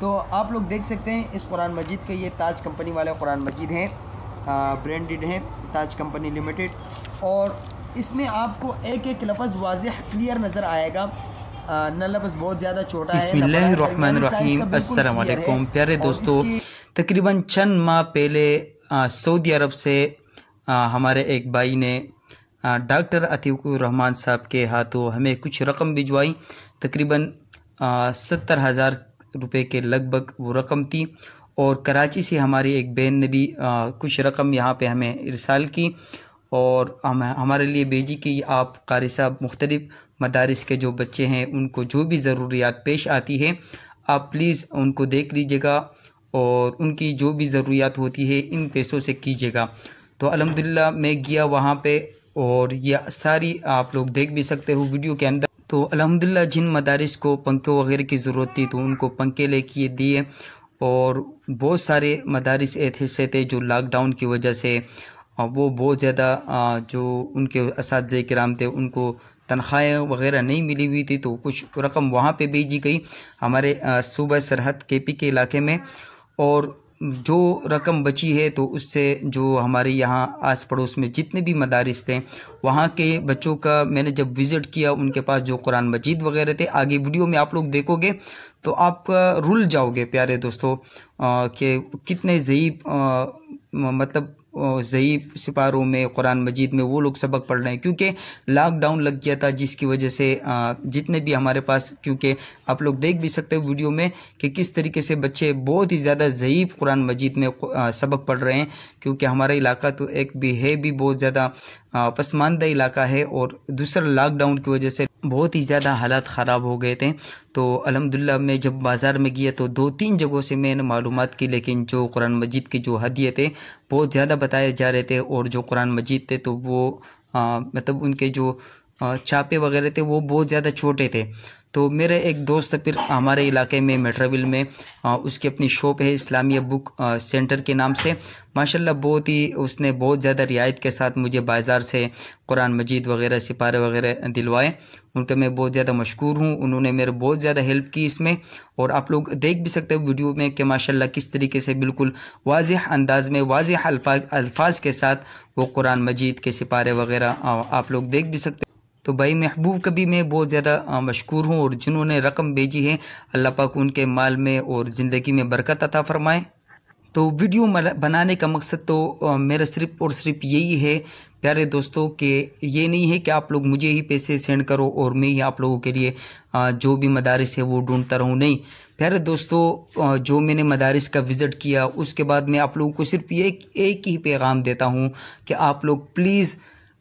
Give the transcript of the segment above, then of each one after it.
तो आप लोग देख सकते हैं इस कुरान मजीद के, ये ताज कंपनी वाले कुरान मजीद हैं, ब्रांडेड हैं, ताज कंपनी लिमिटेड। और इसमें आपको एक एक लफ्ज़ वाज़ेह क्लियर नज़र आएगा, न लफ्ज़ बहुत ज़्यादा छोटा है। बिस्मिल्लाहिर्रहमानिर्रहीम, अस्सलाम वालेकुम प्यारे दोस्तों। तकरीबन चंद माह पहले सऊदी अरब से हमारे एक भाई ने डॉक्टर अतीकुर रहमान साहब के हाथों हमें कुछ रकम भिजवाई। तकरीबन 70,000 रुपये के लगभग वो रकम थी। और कराची से हमारी एक बहन ने भी कुछ रकम यहाँ पे हमें इरसाल की और हमारे लिए भेजी कि आप कारी साहब मुख्तलिफ मदारिस के जो बच्चे हैं उनको जो भी ज़रूरियात पेश आती है आप प्लीज़ उनको देख लीजिएगा और उनकी जो भी ज़रूरियात होती है इन पैसों से कीजिएगा। तो अल्हम्दुलिल्लाह मैं गया वहाँ पे और ये सारी आप लोग देख भी सकते हो वीडियो के अंदर। तो अल्हम्दुलिल्लाह जिन मदारिस को पंखे वगैरह की ज़रूरत थी तो उनको पंखे लेके दिए। और बहुत सारे मदारिस ऐसे थे जो लॉकडाउन की वजह से वो बहुत ज़्यादा जो उनके असातिज़े किराम थे उनको तनख्वाहें वगैरह नहीं मिली हुई थी, तो कुछ रकम वहाँ पे भेजी गई हमारे सूबा सरहद केपी के इलाके में। और जो रकम बची है तो उससे जो हमारे यहाँ आस पड़ोस में जितने भी मदारिस थे वहाँ के बच्चों का मैंने जब विज़िट किया उनके पास जो कुरान मजीद वगैरह थे, आगे वीडियो में आप लोग देखोगे तो आप रुल जाओगे प्यारे दोस्तों कि कितने ज़ईफ़ मतलब ज़ईफ़ सिपारों में कुरान मजीद में वो लोग सबक पढ़ रहे हैं, क्योंकि लॉकडाउन लग गया था जिसकी वजह से जितने भी हमारे पास, क्योंकि आप लोग देख भी सकते हो वीडियो में कि किस तरीके से बच्चे बहुत ही ज़्यादा ज़ईफ़ कुरान मजीद में सबक पढ़ रहे हैं, क्योंकि हमारा इलाका तो एक भी है भी बहुत ज़्यादा पसमानदा इलाका है और दूसरा लॉकडाउन की वजह से बहुत ही ज़्यादा हालात ख़राब हो गए थे। तो अल्हम्दुलिल्लाह मैं जब बाज़ार में गया तो 2-3 जगहों से मैंने मालूमात की, लेकिन जो कुरान मजीद के जो हदिये थे बहुत ज़्यादा बताए जा रहे थे और जो कुरान मजीद थे तो वो मतलब उनके जो छापे वगैरह थे वो बहुत ज़्यादा छोटे थे। तो मेरे एक दोस्त फिर हमारे इलाके में मेट्रोविल में उसकी अपनी शॉप है इस्लामिया बुक सेंटर के नाम से, माशाल्लाह बहुत ही उसने बहुत ज़्यादा रियायत के साथ मुझे बाज़ार से कुरान मजीद वगैरह सिपारे वगैरह दिलवाए। उनका मैं बहुत ज़्यादा मशकूर हूँ, उन्होंने मेरे बहुत ज़्यादा हेल्प की इसमें। और आप लोग देख भी सकते हो वीडियो में कि माशाल्लाह किस तरीके से बिल्कुल वाज़ेह अंदाज में वाज़ेह अल्फाज के साथ वो कुरान मजीद के सिपारे वगैरह आप लोग देख भी सकते। तो भाई महबूब का भी मैं बहुत ज़्यादा मशकूर हूँ और जिन्होंने रकम भेजी है अल्लाह पाक उनके माल में और ज़िंदगी में बरकत अता फरमाए। तो वीडियो बनाने का मकसद तो मेरा सिर्फ़ और सिर्फ यही है प्यारे दोस्तों कि ये नहीं है कि आप लोग मुझे ही पैसे सेंड करो और मैं ही आप लोगों के लिए जो भी मदारिस है वो ढूंढता रहूँ। नहीं प्यारे दोस्तों, जो मैंने मदारिस का विज़िट किया उसके बाद मैं आप लोगों को सिर्फ एक ही पैगाम देता हूँ कि आप लोग प्लीज़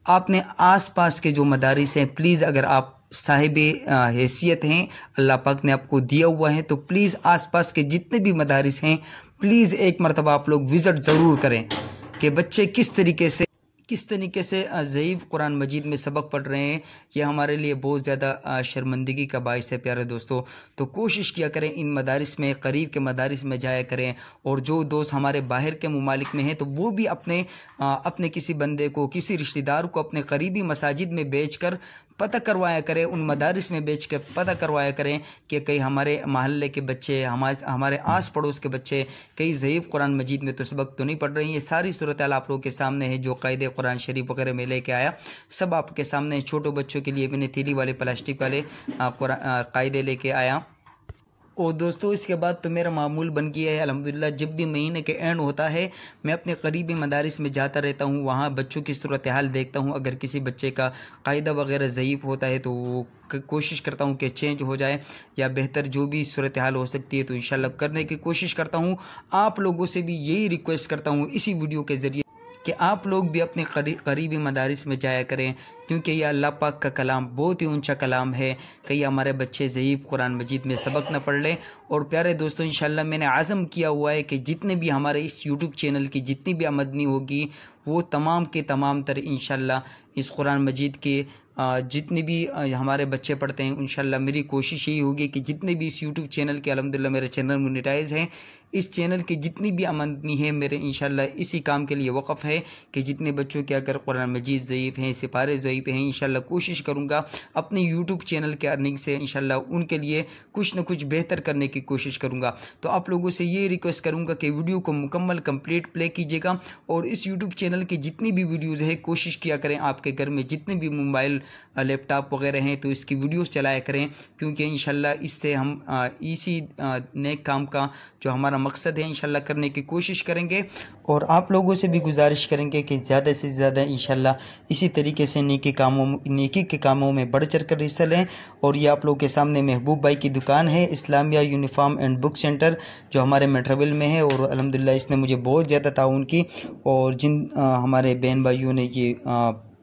आपने आसपास के जो मदारिस हैं प्लीज़, अगर आप साहिबे हैसियत हैं अल्लाह पाक ने आपको दिया हुआ है तो प्लीज़ आसपास के जितने भी मदारिस हैं प्लीज़ एक मरतबा आप लोग विज़िट ज़रूर करें कि बच्चे किस तरीके से ज़ईफ़ कुरान मजीद में सबक पढ़ रहे हैं। यह हमारे लिए बहुत ज़्यादा शर्मिंदगी का बाइस है प्यारे दोस्तों। तो कोशिश किया करें इन मदारिस में, करीब के मदारिस में जाया करें। और जो दोस्त हमारे बाहर के ममालिक में हैं तो वो भी अपने किसी बंदे को, किसी रिश्तेदार को अपने करीबी मसाजिद में बेच कर पता करवाया करें, उन मदारिस में बेच कर पता करवाया करें कि कई हमारे महल्ले के बच्चे, हमारे आस पड़ोस के बच्चे कई ज़ईफ़ कुरान मजीद में तो सबक तो नहीं पढ़ रहे हैं। ये सारी सूरत हाल आप लोगों के सामने है, जो कायदे कुरान शरीफ वगैरह में लेके आया सब आपके सामने है। छोटे बच्चों के लिए मैंने थैली वाले प्लास्टिक वाले कायदे लेके आया। और दोस्तों इसके बाद तो मेरा मामूल बन गया है अल्हम्दुलिल्लाह, जब भी महीने के एंड होता है मैं अपने करीबी मदारिस में जाता रहता हूँ, वहाँ बच्चों की सूरत हाल देखता हूँ। अगर किसी बच्चे का कायदा वगैरह ज़ईफ़ होता है तो वो कोशिश करता हूँ कि चेंज हो जाए या बेहतर जो भी सूरत हाल हो सकती है तो इंशाल्लाह करने की कोशिश करता हूँ। आप लोगों से भी यही रिक्वेस्ट करता हूँ इसी वीडियो के ज़रिए कि आप लोग भी अपने करीबी मदारिस में जाया करें, क्योंकि यह अल्लाह पाक का कलाम बहुत ही ऊंचा कलाम है। कई हमारे बच्चे ज़ईफ़ कुरान मजीद में सबक न पढ़ लें। और प्यारे दोस्तों इंशाल्लाह मैंने आज़म किया हुआ है कि जितने भी हमारे इस यूट्यूब चैनल की जितनी भी आमदनी होगी वो तमाम के तमाम तर इंशाल्लाह इस कुरान मजीद के जितने भी हमारे बच्चे पढ़ते हैं इंशाल्लाह मेरी कोशिश यही होगी कि जितने भी इस यूट्यूब चैनल के, अल्हम्दुलिल्लाह मेरे चैनल मोनेटाइज हैं, इस चैनल की जितनी भी आमदनी है मेरे इंशाल्लाह इसी काम के लिए वक़फ़ है कि जितने बच्चों के अगर कुरान मजीद ज़ईफ़ हैं, सिपारे ज़ईफ़ वहीं पे हैं। इंशाल्लाह कोशिश करूँगा अपने यूट्यूब चैनल के अर्निंग से इंशाल्लाह उनके लिए कुछ न कुछ बेहतर करने की कोशिश करूँगा। तो आप लोगों से ये रिक्वेस्ट करूँगा कि वीडियो को मुकम्मल कंप्लीट प्ले कीजिएगा और इस यूट्यूब चैनल की जितनी भी वीडियोज़ है कोशिश किया करें आपके घर में जितने भी मोबाइल लैपटॉप वगैरह हैं तो इसकी वीडियोज़ चलाया करें, क्योंकि इंशाल्लाह इससे हम इसी नेक काम का जो हमारा मकसद है इंशाल्लाह करने की कोशिश करेंगे। और आप लोगों से भी गुजारिश करेंगे कि ज़्यादा से ज़्यादा इंशाल्लाह इसी तरीके से नेकी के कामों में बढ़ चढ़ कर हिस्सा लें। और ये आप लोगों के सामने महबूब भाई की दुकान है, Islamia uniform and book centre, जो हमारे मेट्रोविल में है। और अल्हम्दुलिल्लाह इसने मुझे बहुत ज़्यादा ताउन की, और जिन हमारे बहन भाइयों ने ये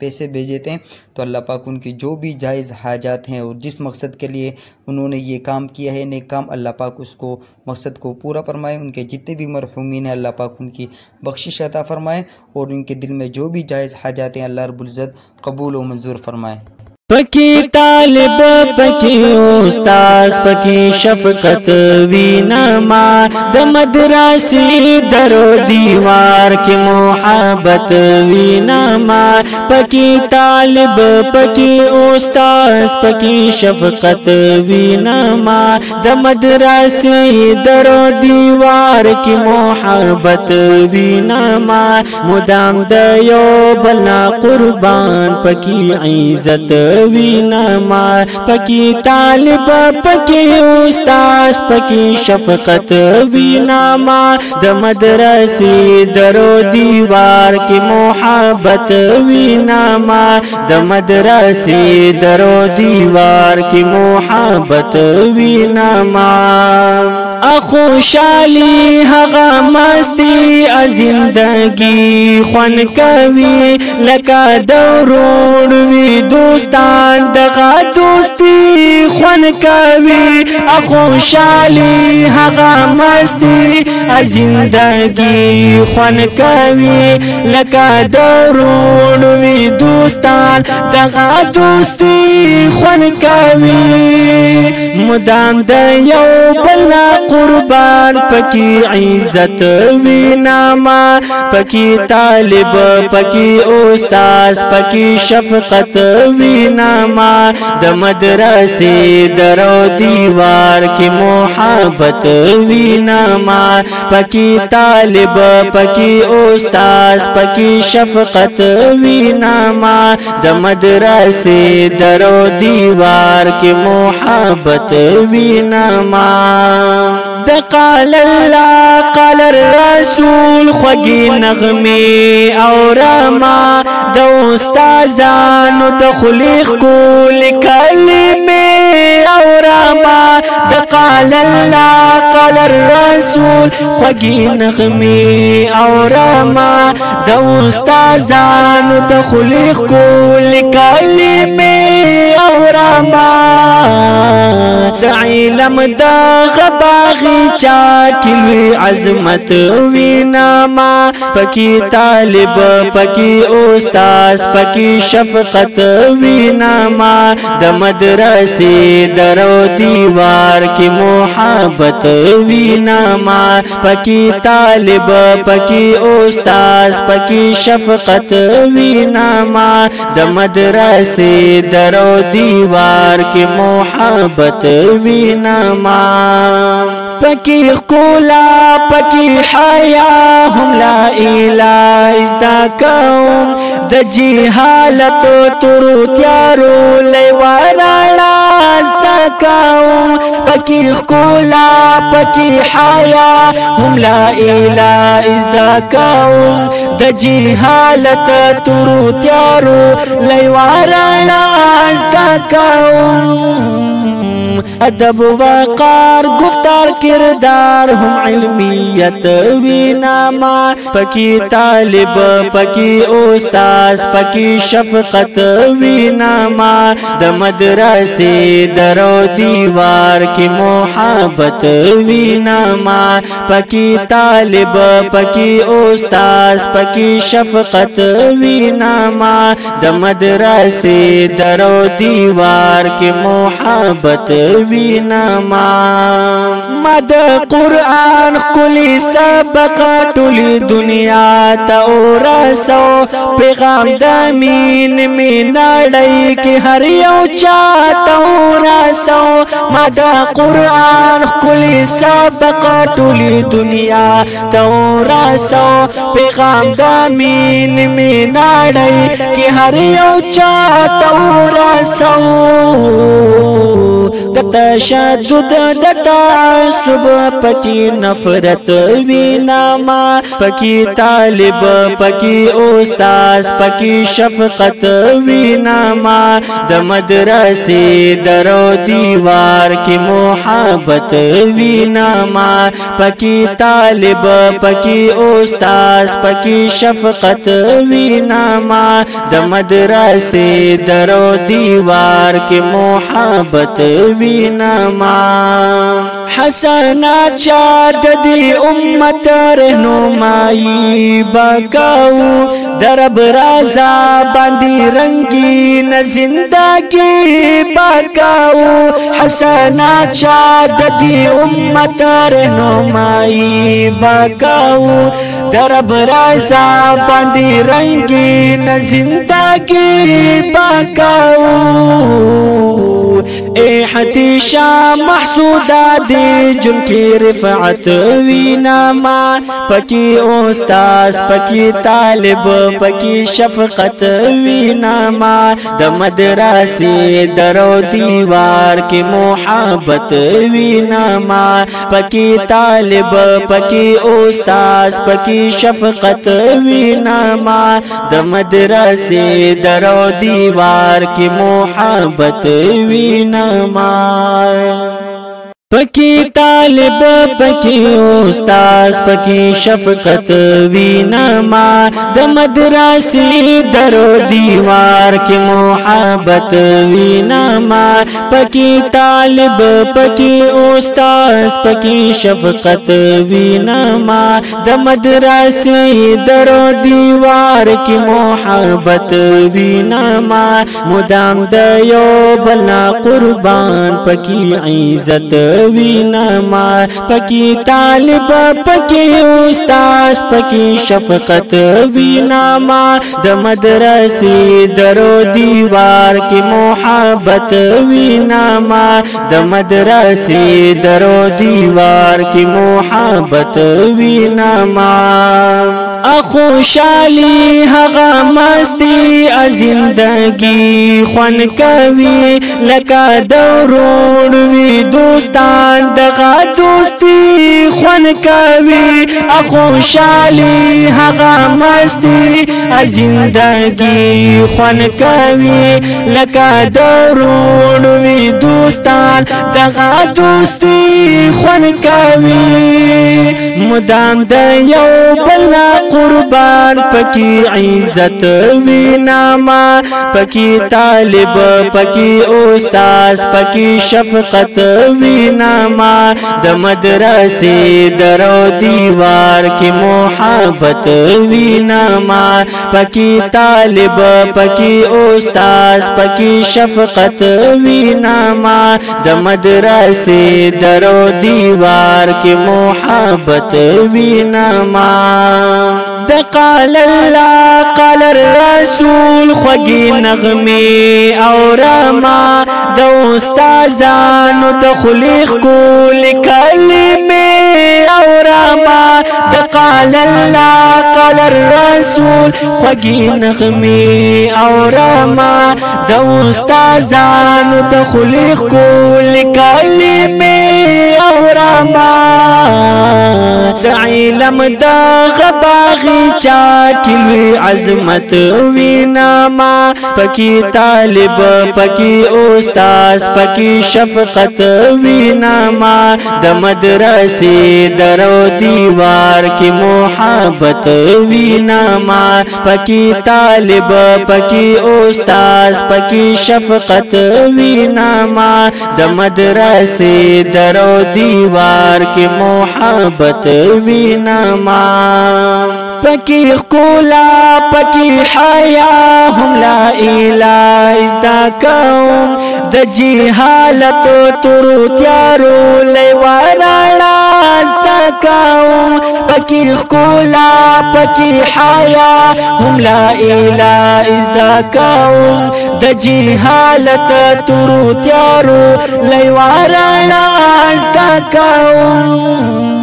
पैसे भेजे थे तो अल्लाह पाक उनकी जो भी जायज़ हाजात हैं और जिस मकसद के लिए उन्होंने ये काम किया है नेक काम, अल्लाह पाक उसको मकसद को पूरा फरमाए। उनके जितने भी मरहूमीन हैं अल्लाह पाक उनकी बख्शिश अता फरमाए और उनके दिल में जो भी जायज़ हाजात हैं अल्लाह रब्बुल इज़्ज़त कबूल व मंजूर फरमाए। पकी तालिब पकी उस्ताद पकी शफकत वीनमा द मदरासी दरो दीवार की मोहब्बत वीनमा पकी तालिब पकी उस्ताद पकी शफकत वीनमा द मदरासी दरो दीवार की मोहब्बत वीनमा मुदाम दयो बना कुर्बान पकी इज्जत वीनमा पकी तालिब पकी उस्ताद पकी शफकत वीनमा द मदरसी दरो दीवार की मोहब्बत वीनमा द मदरसी दरो दीवार की मोहब्बत वीनमा खुशाली हगा मस्ती जिंदगी ख्वन कवी लका दौरोड़वी दोस्तान दगा दोस्ती ख्वन कवी खुशाली हगा मस्ती जिंदगी ख्वन कवी लका दौरोड़वी दोस्तान दगा दोस्ती ख्वन कवी मुदाम दयो बलना कुर्बान पकी इज्जत वीनमा पकी तालिब पकी उस्ताद पकी शफकत वीनमा द मदरसे दरो दीवार की मोहब्बत वीनमा पकी तालिब पकी उस्ताद पकी शफकत वीनमा द मदरसे दरो दीवार की मोहब्बत वीनमा قال الله قال الرسول خوږی نغمه اور ما د استادانو تخلیق کول کلمه اور ما قال الله قال الرسول خوږی نغمه اور ما د استادانو تخلیق کول کلمه اور ما د علم د غباغي چاکلوی عظمت وینما پکی طالب پکی استاذ پکی شفقت وینما د مدرسې درو دیوار کی محبت وینما پکی طالب پکی استاذ پکی شفقت وینما د مدرسې درو دیوار کی محبت وینما پکی قولا پکی حیا هم لا اله ازدا کوم د جهالت تر تیارو لیوانا ازدا کوم پکی قولا پکی حیا هم لا اله ازدا کوم د جهالت تر تیارو لیوانا ازدا کوم ادب وقار گفتار کردار هم علمیت وینما پکی طالب پکی استاذ پکی شفقت وینما د مدرسې درو دیوار کی محبت وینما پکی طالب پکی استاذ پکی شفقت وینما د مدرسې درو دیوار کی محبت وینما ما د قرآن کلی سبق ټولی دنیا ته ورسو پیغام د مين نړۍ کې هر یو چا ته ورسو ما د قرآن کلی سبق ټولی دنیا ته ورسو پیغام د مين نړۍ کې هر یو چا ته ورسو د تشدد د تعصب پکې نفرت وینا ما پکې طالب پکې استاد پکې شفقت وینا ما د مدرسې درو دیوار کې محبت وینا ما پکې طالب پکې استاد پکې شفقت وینا ما د مدرسې درو دیوار کې محبت وینا ما حسنات شاد دی امت رهنمایی بکاو درب رازا باندې رنگین زندگی بکاو حسنات شاد دی امت رهنمایی بکاو درب رازا باندې رنگین زندگی بکاو اے حتیشا محسودا دی جن کی رفعت وینا ما پکی استاذ پکی طالب پکی شفقت وینا ما د مدرسې درو دیوار کی محبت وینا ما پکی طالب پکی استاذ پکی شفقت وینا ما د مدرسې درو دیوار کی محبت وینا ما پکی طالب پکی استاد پکی شفقت وینا ما د مدرسې درو دیوار کې محبت وینا ما پکی طالب پکی استاد پکی شفقت وینا ما د مدرسې درو دیوار کې محبت وینا ما مدام د یو بل قربان پکی عزت وینا ما پکی طالب پکی استاد پکی شفقت وینا ما د مدرسې درو دیوار کې محبت وینا ما د مدرسې درو دیوار کې محبت وینا ما خوشالي هغه مستی زندگی خوان کوي لکه دورون وی دوستان دغه دوستی خوان کوي خوشالي هغه مستی زندگی خوان کوي لکه دورون وی دوستان دغه دوستی خوان کوي مدام د یو بل قربان پکی عزت وینا ما پکی طالب پکی استاد پکی شفقت وینا ما د مدرسې درو دیوار کې محبت وینا ما پکی طالب پکی استاد پکی شفقت وینا ما د مدرسې درو دیوار کې محبت وینا ما د قال الله قال الرسول خوږی نغمه او رما د استادانو تخلیق کول کلمه او رما د قال الله قال الرسول خوږی نغمه او رما د استادانو تخلیق کول کلمه او رما د علم د غباغي چا کلوی عظمت وینا ما پکی طالب پکی استاد پکی شفقت وینا ما د مدرسې درو دیوار کې محبت وینا ما پکی طالب پکی استاد پکی شفقت وینا ما د مدرسې درو دیوار کې محبت وینا ما پکی خولا پکی حیا هم لا اله ازدا کوم د جهالت تورو تیارو لیوانا کوم پکی خکولا پکی حیا هم لا اله ازدا کوم د جهالت تورو تیارو لیوارنا ازدا کوم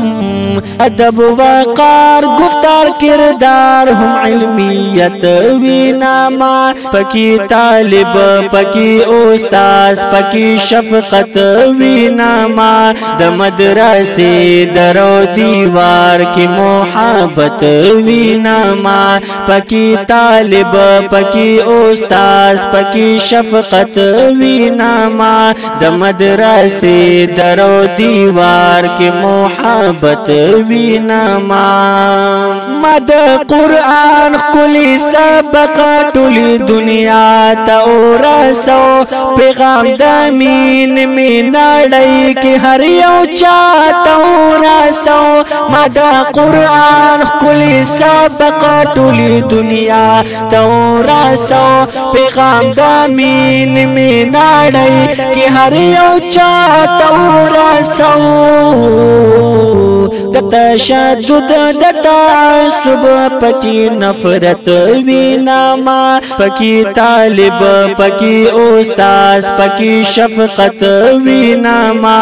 ادب وقار گفتار کردار هم علمیت ویناما پکی طالب پکی استاذ پکی شفقت ویناما د مدرسے درو دیوار کی محبت ویناما پکی طالب پکی استاذ پکی شفقت ویناما د مدرسے درو دیوار کی محبت ویناما مد قرآن کلی سبق ټولی دنیا ته ورسو پیغام د مین نړۍ کې هر یو چا ته ورسو مد قرآن کلی سبق ټولی دنیا ته ورسو پیغام د مین نړۍ کې هر یو چا ته ورسو د تشدد د تعصب پکی نفرت ویناما پکی طالب پکی استاذ پکی شفقت ویناما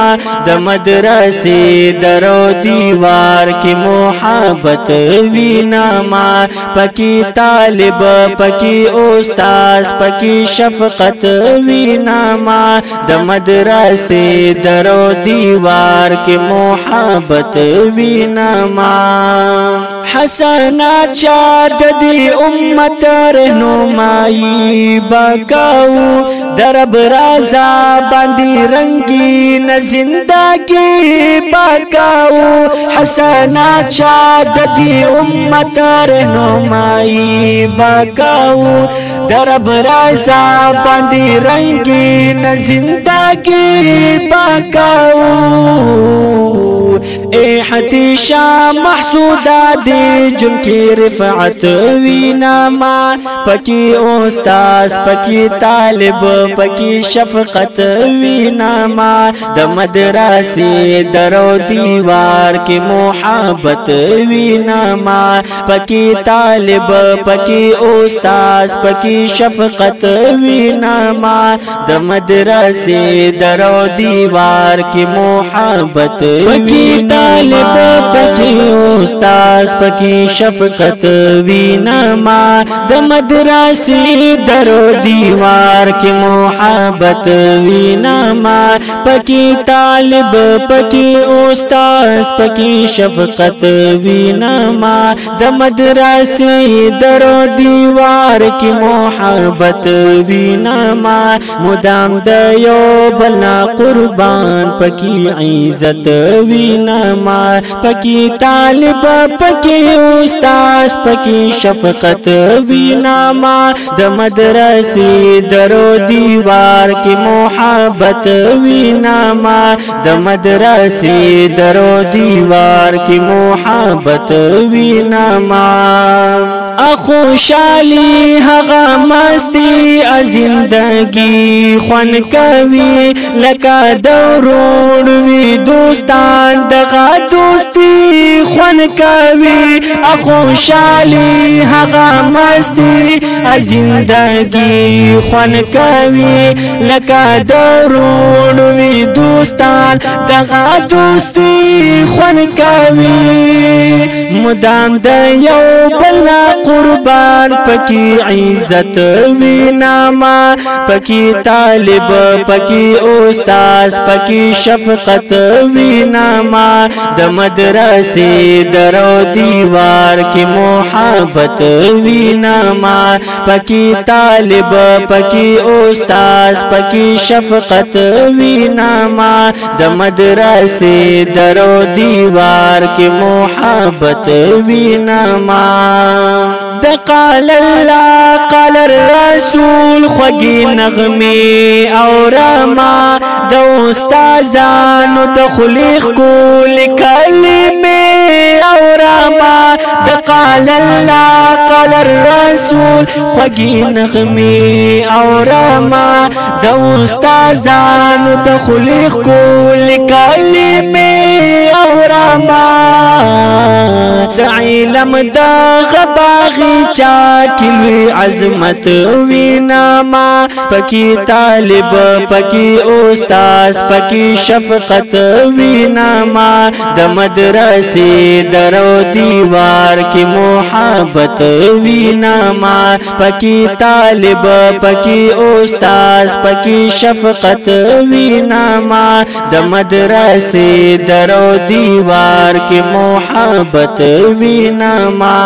د مدرسے درو دیوار کی محبت ویناما پکی طالب پکی استاذ پکی شفقت ویناما د مدرسے درو دیوار کی محبت ویناما حسنات چا دی امت رہنمائی بکاو درب رازا باندی رنگین زندگی بکاو حسنات چا دی امت رہنمائی بکاو درب رازا باندی رنگین زندگی بکاو اے حتیشا محسودا دی جن کی رفعت ویناما پکی استاذ پکی طالب پکی شفقت ویناما د مدرسے درو دیوار کی محبت ویناما پکی طالب پکی استاذ پکی شفقت ویناما د مدرسے درو دیوار کی محبت پکی طالب پکی استاذ پکی شفقت ویناما د مدرسے درو دیوار کی محبت ویناما پکی طالب پکی استاذ پکی شفقت ویناما د مدرسے درو دیوار کی محبت ویناما مدام د یو بلنا قربان پکی عزت ویناما پکی طالب پکی استاذ پکی شفقت ویناما د مدرسے درو دیوار کی محبت ویناما د مدرسے درو دیوار کی محبت ویناما خوشالی هغه مستی زندگی خوان کوي لکه دورون وی دوستان دغه دوستی خوان کوي خوشالی هغه مستی زندگی خوان کوي لکه دورون وی دوستان دغه دوستی خوان کوي مدام د یو بل قربان پکی عزت ویناما پکی طالب پکی استاذ پکی شفقت ویناما د مدرسے درو دیوار کی محبت ویناما پکی طالب پکی استاذ پکی شفقت ویناما د مدرسے درو دیوار کی محبت ویناما د قال الله قال الرسول خوږی نغمه او رما د استادانو تخلیق کول کلمه او رما د قال الله قال الرسول خوږی نغمه او رما د استادانو تخلیق کول کلمه او رما علم دا غباغی چاکلوی عظمت ویناما پکی طالب پکی استاز پکی شفقت ویناما د مدرسې درو دیوار کی محبت ویناما پکی طالب پکی استاز پکی شفقت ویناما د مدرسې درو دیوار کی محبت ویناما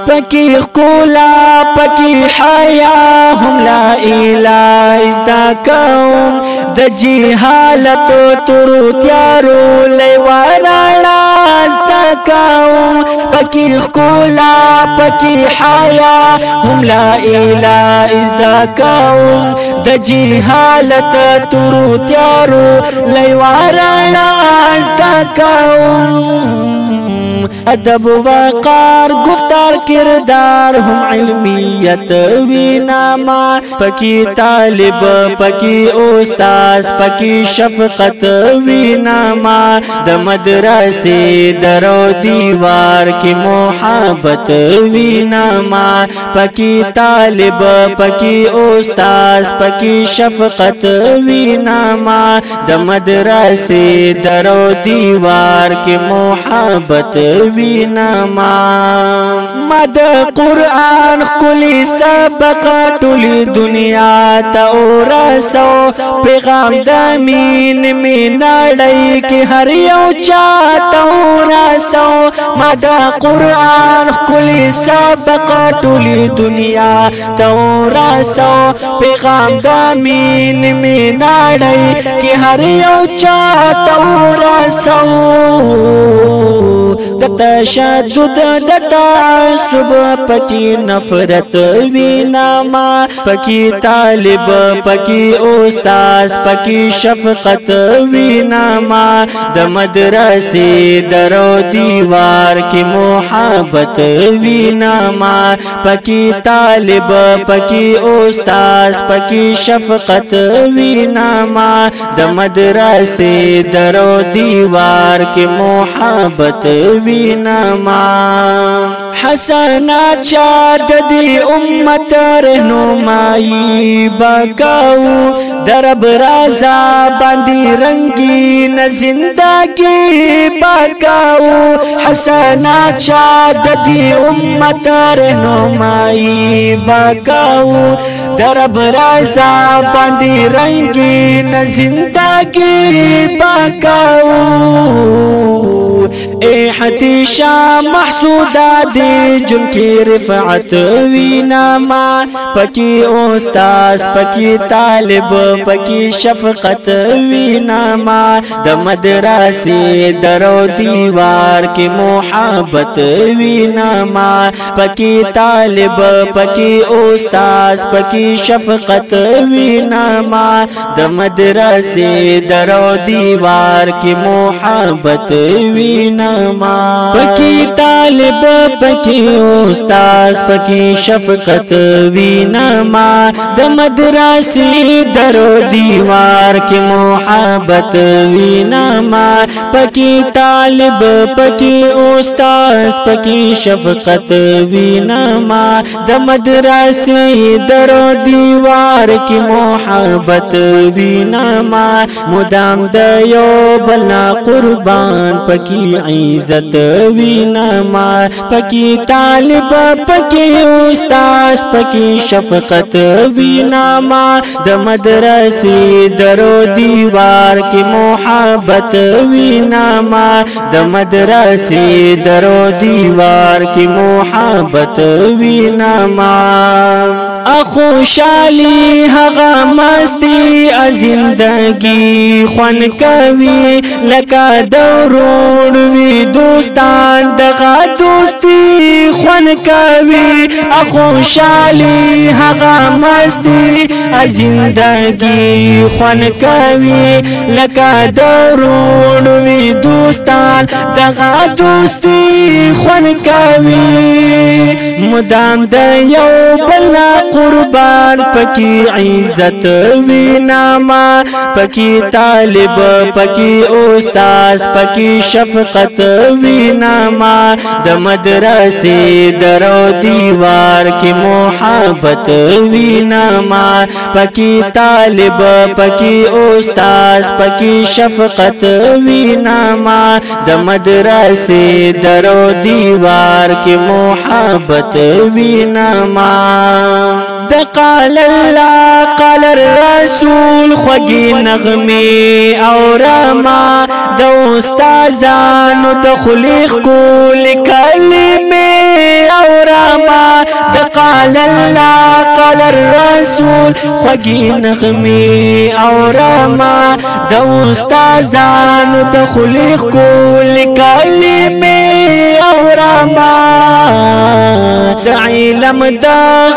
پکی خولا پکی حیا هم لا اله ازدا کوم د جهالت تورو تیارو لیوانا ازدا کوم پکی خولا پکی حیا هم لا اله ازدا کوم د جهالت تورو تیارو لیوانا ازدا کوم ادب وقار گفتار کردار هم علمیت ویناما پکی طالب پکی استاز پکی شفقت ویناما د مدرسې درو دیوار کی محبت ویناما پکی طالب پکی استاز پکی شفقت ویناما د مدرسې درو دیوار کی محبت ویناما مد قرآن کلی سبق ټولی دنیا ته ورسو پیغام د مین نړۍ کې هر یو چا ته ورسو مد قرآن کلی سبق ټولی دنیا ته ورسو پیغام د مین نړۍ کې هر یو چا ته ورسو د تشدد د تعصب پکی نفرت ویناما پکی طالب پکی استاز پکی شفقت ویناما د مدرسې درو دیوار کی محبت ویناما پکی طالب پکی استاز پکی شفقت ویناما د مدرسې درو دیوار کی محبت ویناما حسنات شاد دی امت رہنمائی بکاو درب رازا باندی رنگین زندگی بکاو حسنات شاد دی امت رہنمائی بکاو درب رازا باندی رنگین زندگی بکاو اے حتیشا محسودا دی جن کی رفعت ویناما پکی استاز پکی طالب پکی شفقت ویناما د مدرسې درو دیوار کی محبت ویناما پکی طالب پکی استاز پکی شفقت ویناما د مدرسې درو دیوار کی محبت ویناما پکی طالب پکی استاز پکی شفقت ویناما د مدرسې درو دیوار کی محبت ویناما پکی طالب پکی استاز پکی شفقت ویناما د مدرسې درو دیوار کی محبت ویناما مدام د یو بلنا قربان پکی عزت ویناما پکی طالب پکی استاز پکی شفقت ویناما د مدرسې درو دیوار کی محبت ویناما د مدرسې درو دیوار کی محبت ویناما خوشالی هغه مستی زندگی خوان کوي لکه دورون وی دوستان دغه دوستی خوان کوي خوشالی هغه مستی زندگی خوان کوي لکه دورون وی دوستان دوستان دغه دوستی خون کوي مدام د یو بل قربان پکی عزت ویناما پکی طالب پکی استاد پکی شفقت ویناما د مدرسې درو دیوار کې محبت ویناما پکی طالب پکی استاد پکی شفقت ویناما د مدرسې درو دیوار کې محبت ویناما د قال الله قال الرسول خوږی نغمه او رما د استادانو د خلیق کول کلمه او رما د قال الله قال الرسول خوږی نغمه او رما د استادانو د خلیق کول کلمه او رما د علم د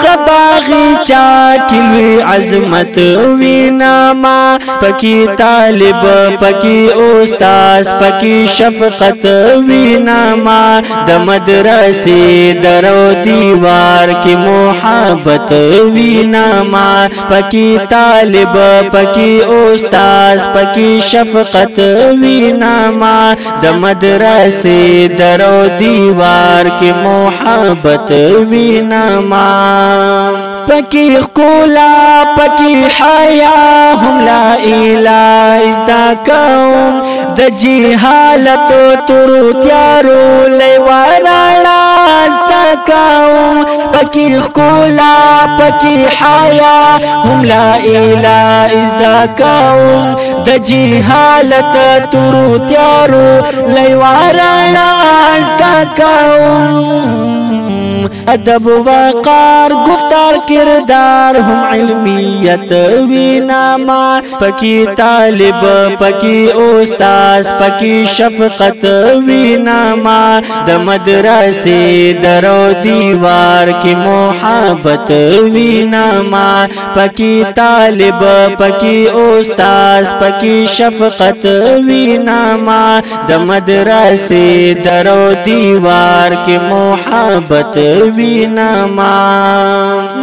غباغي چا کلوی عظمت ویناما پکی طالب پکی استاد پکی شفقت ویناما د مدرسې درو دیوار کې محبت ویناما پکی طالب پکی استاد پکی شفقت ویناما د مدرسې درو دیوار کې محبت ویناما پکی خولا پکی حیا هم لا اله ازدا کوم د جهالت تر تیارو لیوانا ازدا کوم پکی خولا پکی حیا هم لا اله ازدا کوم د جهالت تر تیارو لیوانا ازدا کوم ادب وقار گفتار کردار هم علمیت ویناما پکی طالب پکی استاد پکی شفقت ویناما د مدرسې درو دیوار کې محبت ویناما پکی طالب پکی استاد پکی شفقت ویناما د مدرسې درو دیوار کې محبت ویناما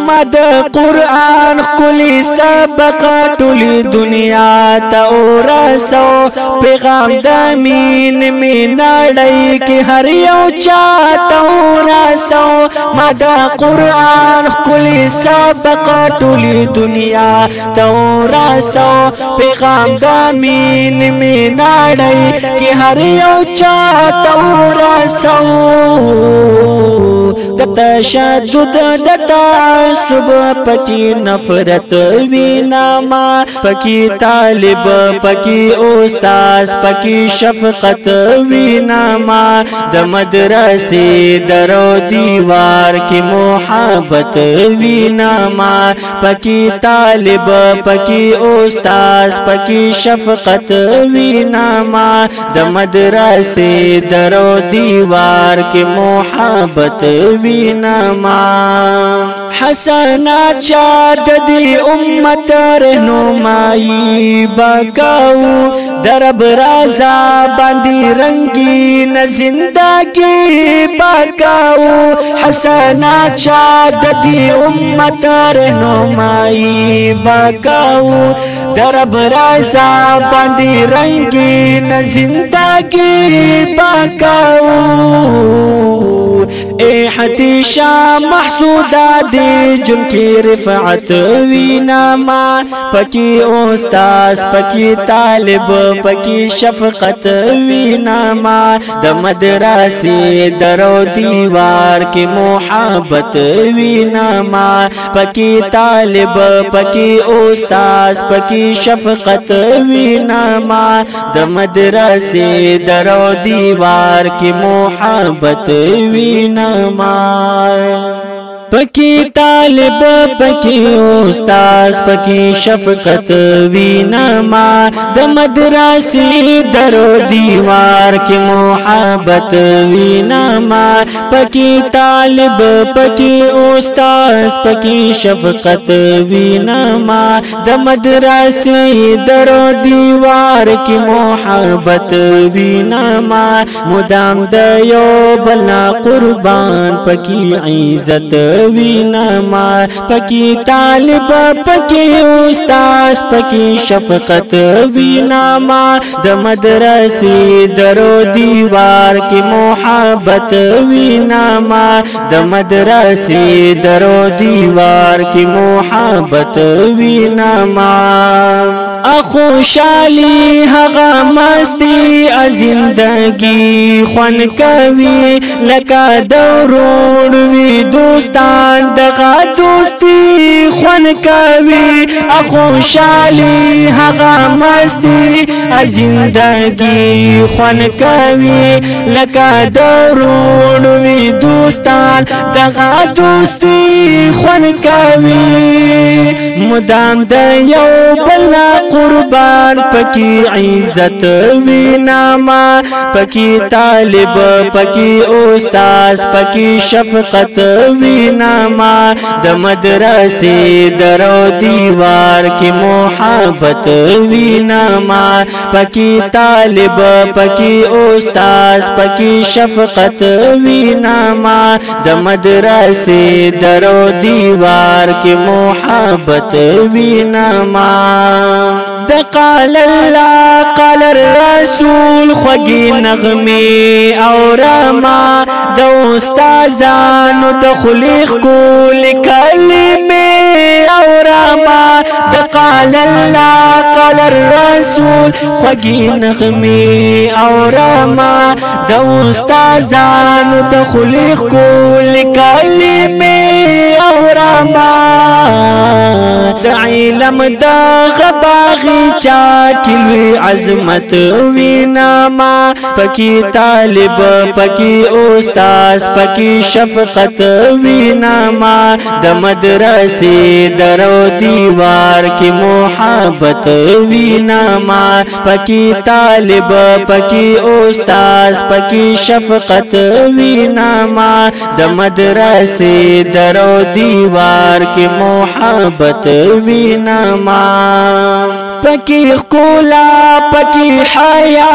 مد قرآن کلی سبق ټول دنیا ته ورسو پیغام د مين نړۍ کې هر یو چا ته ورسو مد قرآن کلی سبق ټول دنیا ته ورسو پیغام د مين نړۍ کې هر یو چا ته ورسو د تشدد د تعصب پکی نفرت ویناما پکی طالب پکی استاد پکی شفقت ویناما د مدرسې درو دیوار کې محبت ویناما پکی طالب پکی استاد پکی شفقت ویناما د مدرسې درو دیوار کې محبت ویناما حسنات چا د دې امت رهنمایي بکاو درب رازا باندې رنگین زندگی بکاو حسنات چا د دې امت رهنمایي بکاو درب رازا باندې رنگین زندگی بکاو اے حتیشا محسودا دی جن کی رفعت ویناما پکی استاذ پکی طالب پکی شفقت ویناما د مدرسې درو دیوار کی محبت ویناما پکی طالب پکی استاذ پکی شفقت ویناما د مدرسې درو دیوار کی محبت ویناما پکی طالب پکی استاد پکی شفقت وینما د مدرسې درو دیوار کې محبت وینما پکی طالب پکی استاد پکی شفقت وینما د مدرسې درو دیوار کې محبت وینما مدام د یو بلنا قربان پکی عزت وینما پکی طالب پکی استاد پکی شفقت وینما د مدرسې درو دیوار کې محبت وینما د مدرسې درو دیوار کې محبت وینما خوشالی هغه مستی زندگی خوان کوي لکه دورون وی دوستان دغه دوستی خوان کوي خوشالی هغه مستی زندگی خوان کوي لکه دورون وی دوستان دغه دوستی خوان کوي مدام د یو بل قربان پکی عزت وینما پکی طالب پکی استاد پکی شفقت وینما د مدرسې درو دیوار کې محبت وینما پکی طالب پکی استاد پکی شفقت وینما د مدرسې درو دیوار کې محبت وینما د قال الله قال الرسول خوږی نغمه او رما د استادانو د خلیق کول کلمه او رما د قال الله قال الرسول خوږی نغمه او رما د استادانو د خلیق کول کلمه او رما د علم د غباغي چا کلوی عظمت وینما پکی طالب پکی استاد پکی شفقت وینما د مدرسې درو دیوار کې محبت وینما پکی طالب پکی استاد پکی شفقت وینما د مدرسې درو دیوار کې محبت وینما پکی کولا پکی حیا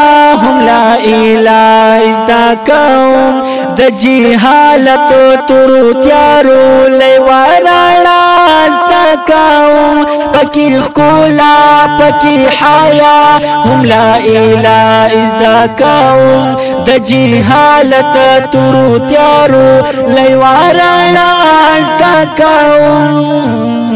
هم لا اله ازدا کوم د جهالت تر تیارو لیوارالا ازدا کوم پکی کولا پکی حیا هم لا اله ازدا کوم د جهالت تر تیارو لیوارالا ازدا کوم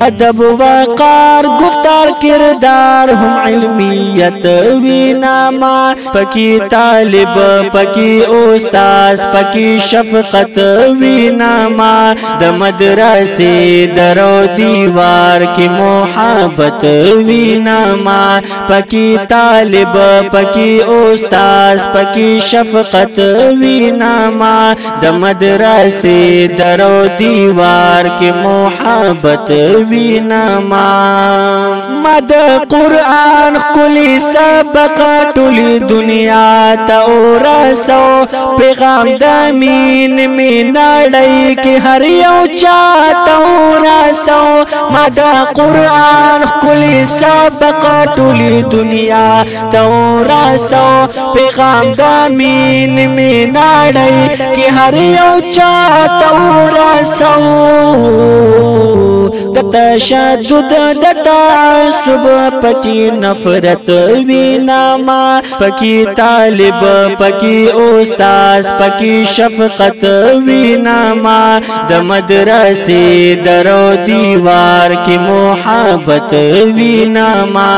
ادب وقار گفتار کردار هم علمیت وینما پکی طالب پکی استاد پکی شفقت وینما د مدرسې درو دیوار کې محبت وینما پکی طالب پکی استاد پکی شفقت وینما د مدرسې درو دیوار کې محبت وینما مد قرآن کلی سبق ټول دنیا ته ورسو پیغام د مين نړۍ کې هر یو چا ته ورسو مد قرآن کلی سبق ټول دنیا ته ورسو پیغام د مين نړۍ کې هر یو چا ته ورسو د تشدد د تعصب پکی نفرت وینما پکی طالب پکی استاد پکی شفقت وینما د مدرسې درو دیوار کې محبت وینما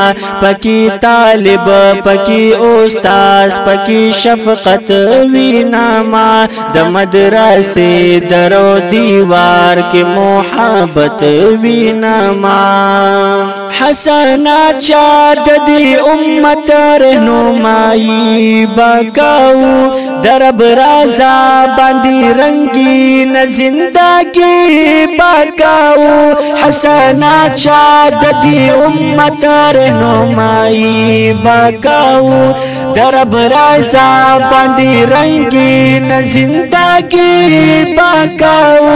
پکی طالب پکی استاد پکی شفقت وینما د مدرسې درو دیوار کې محبت وینما حسنات شاد دی امت رہنمائی بکاو درب رازا باندی رنگین زندگی بکاو حسنات شاد دی امت رہنمائی بکاو درب رازا باندی رنگین زندگی بکاو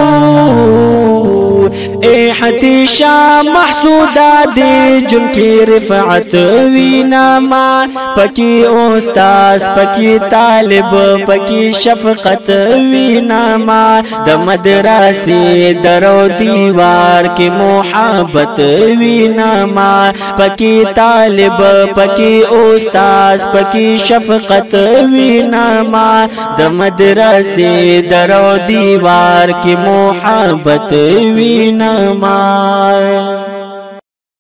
اے حتیشا محسودا دی جن کی رفعت ویناما پکی استاذ پکی طالب پکی شفقت ویناما د مدرسے درو دیوار کی محبت ویناما پکی طالب پکی استاذ پکی شفقت ویناما د مدرسے درو دیوار کی محبت ویناما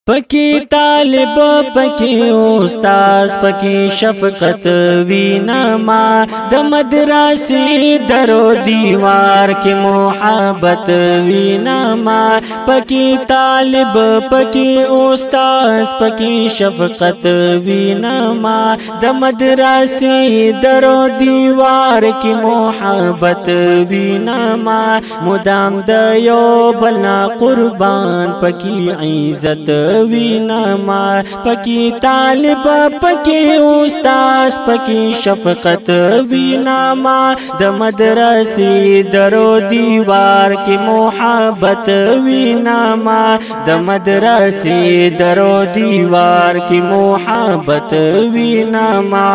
پکی طالب پکی استاذ پکی شفقت ویناما د مدرسې درو دیوار کې محبت ویناما پکی طالب پکی استاذ پکی شفقت ویناما د مدرسې درو دیوار کې محبت ویناما مدام د یو بلنا قربان پکی عزت ویناما پکی طالب پکی استاذ پکی شفقت ویناما د مدرسې درو دیوار کی محبت ویناما د مدرسې درو دیوار کی محبت ویناما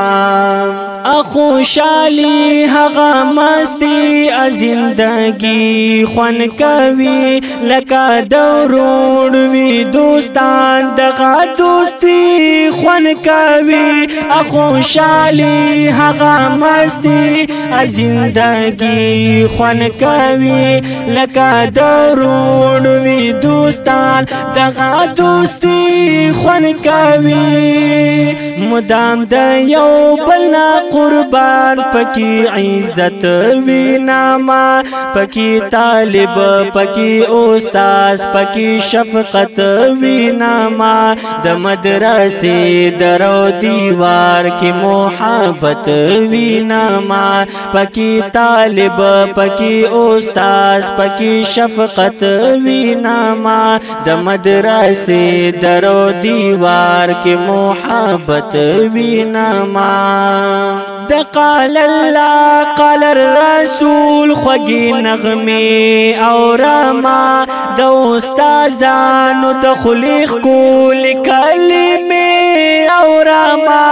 خوشالی هغه مستی زندگی خوان کوي لکه دورون وی دوستان دغه دوستی خوان کوي خوشالی هغه مستی زندگی خوان کوي لکه دورون وی دوستان دغه دوستی خوان کوي مدام د یو بلنا قربان پکی عزت ویناما پکی طالب پکی استاذ پکی شفقت ویناما د مدرسې درو دیوار کی محبت ویناما پکی طالب پکی استاذ پکی شفقت ویناما د مدرسې درو دیوار کی محبت ویناما د قال الله قال الرسول خوږی نغمه او راما د استادانو د خلیق کول کلمه او راما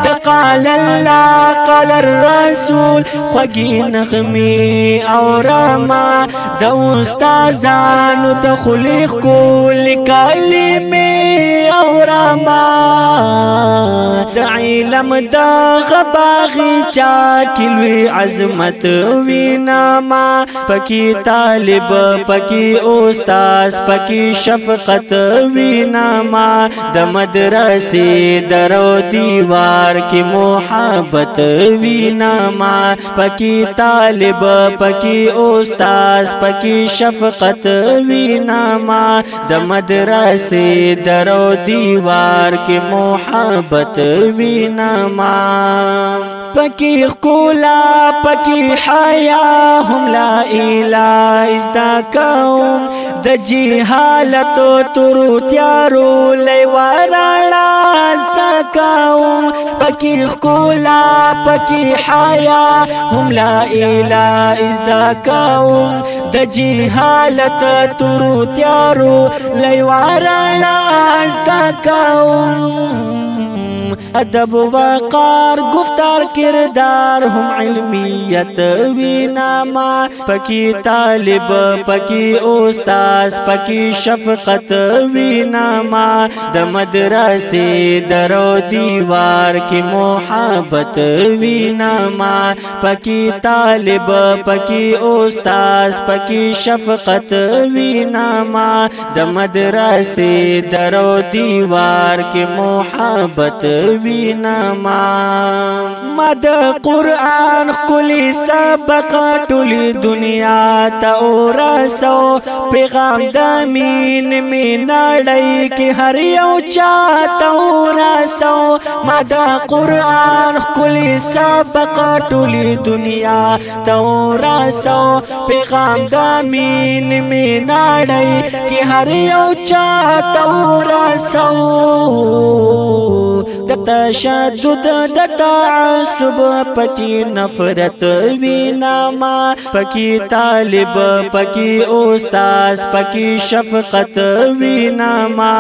د قال الله قال الرسول خوږی نغمه او راما د استادانو د خلیق کول کلمه او راما د علم د غباغي چا کلوی عظمت ویناما پکی طالب پکی استاذ پکی شفقت ویناما د مدرسې درو دیوار کی محبت ویناما پکی طالب پکی استاذ پکی شفقت ویناما د مدرسې درو دیوار کی محبت ویناما پکی خکولا پکی حیا هم لا اله ازدا کوم د جهالت تورو تیارو لیوارالا ازدا کوم پکی خکولا پکی حیا هم لا اله ازدا کوم د جهالت تورو تیارو لیوارالا ازدا کوم ادب وقار گفتار کردار هم علمیت ویناما پکی طالب پکی استاذ پکی شفقت ویناما د مدرسې درو دیوار کی محبت ویناما پکی طالب پکی استاذ پکی شفقت ویناما د مدرسې درو دیوار کی محبت وینما ما د قرآن خلی سبق ټولی دنیا ته ورسو پیغام د مین می نړۍ کې هر یو چا ته ورسو ما د قرآن خلی سبق ټولی دنیا ته ورسو پیغام د مین می نړۍ کې هر یو چا ته ورسو د تشدد د تعصب پکې نفرت وینما پکې طالب پکې استاد پکې شفقت وینما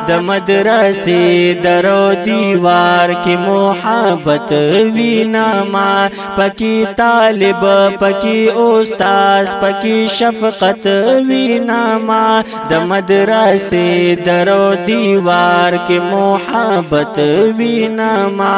د مدرسې درو دیوار کې محبت وینما پکې طالب پکې استاد پکې شفقت وینما د مدرسې درو دیوار کې محبت وینما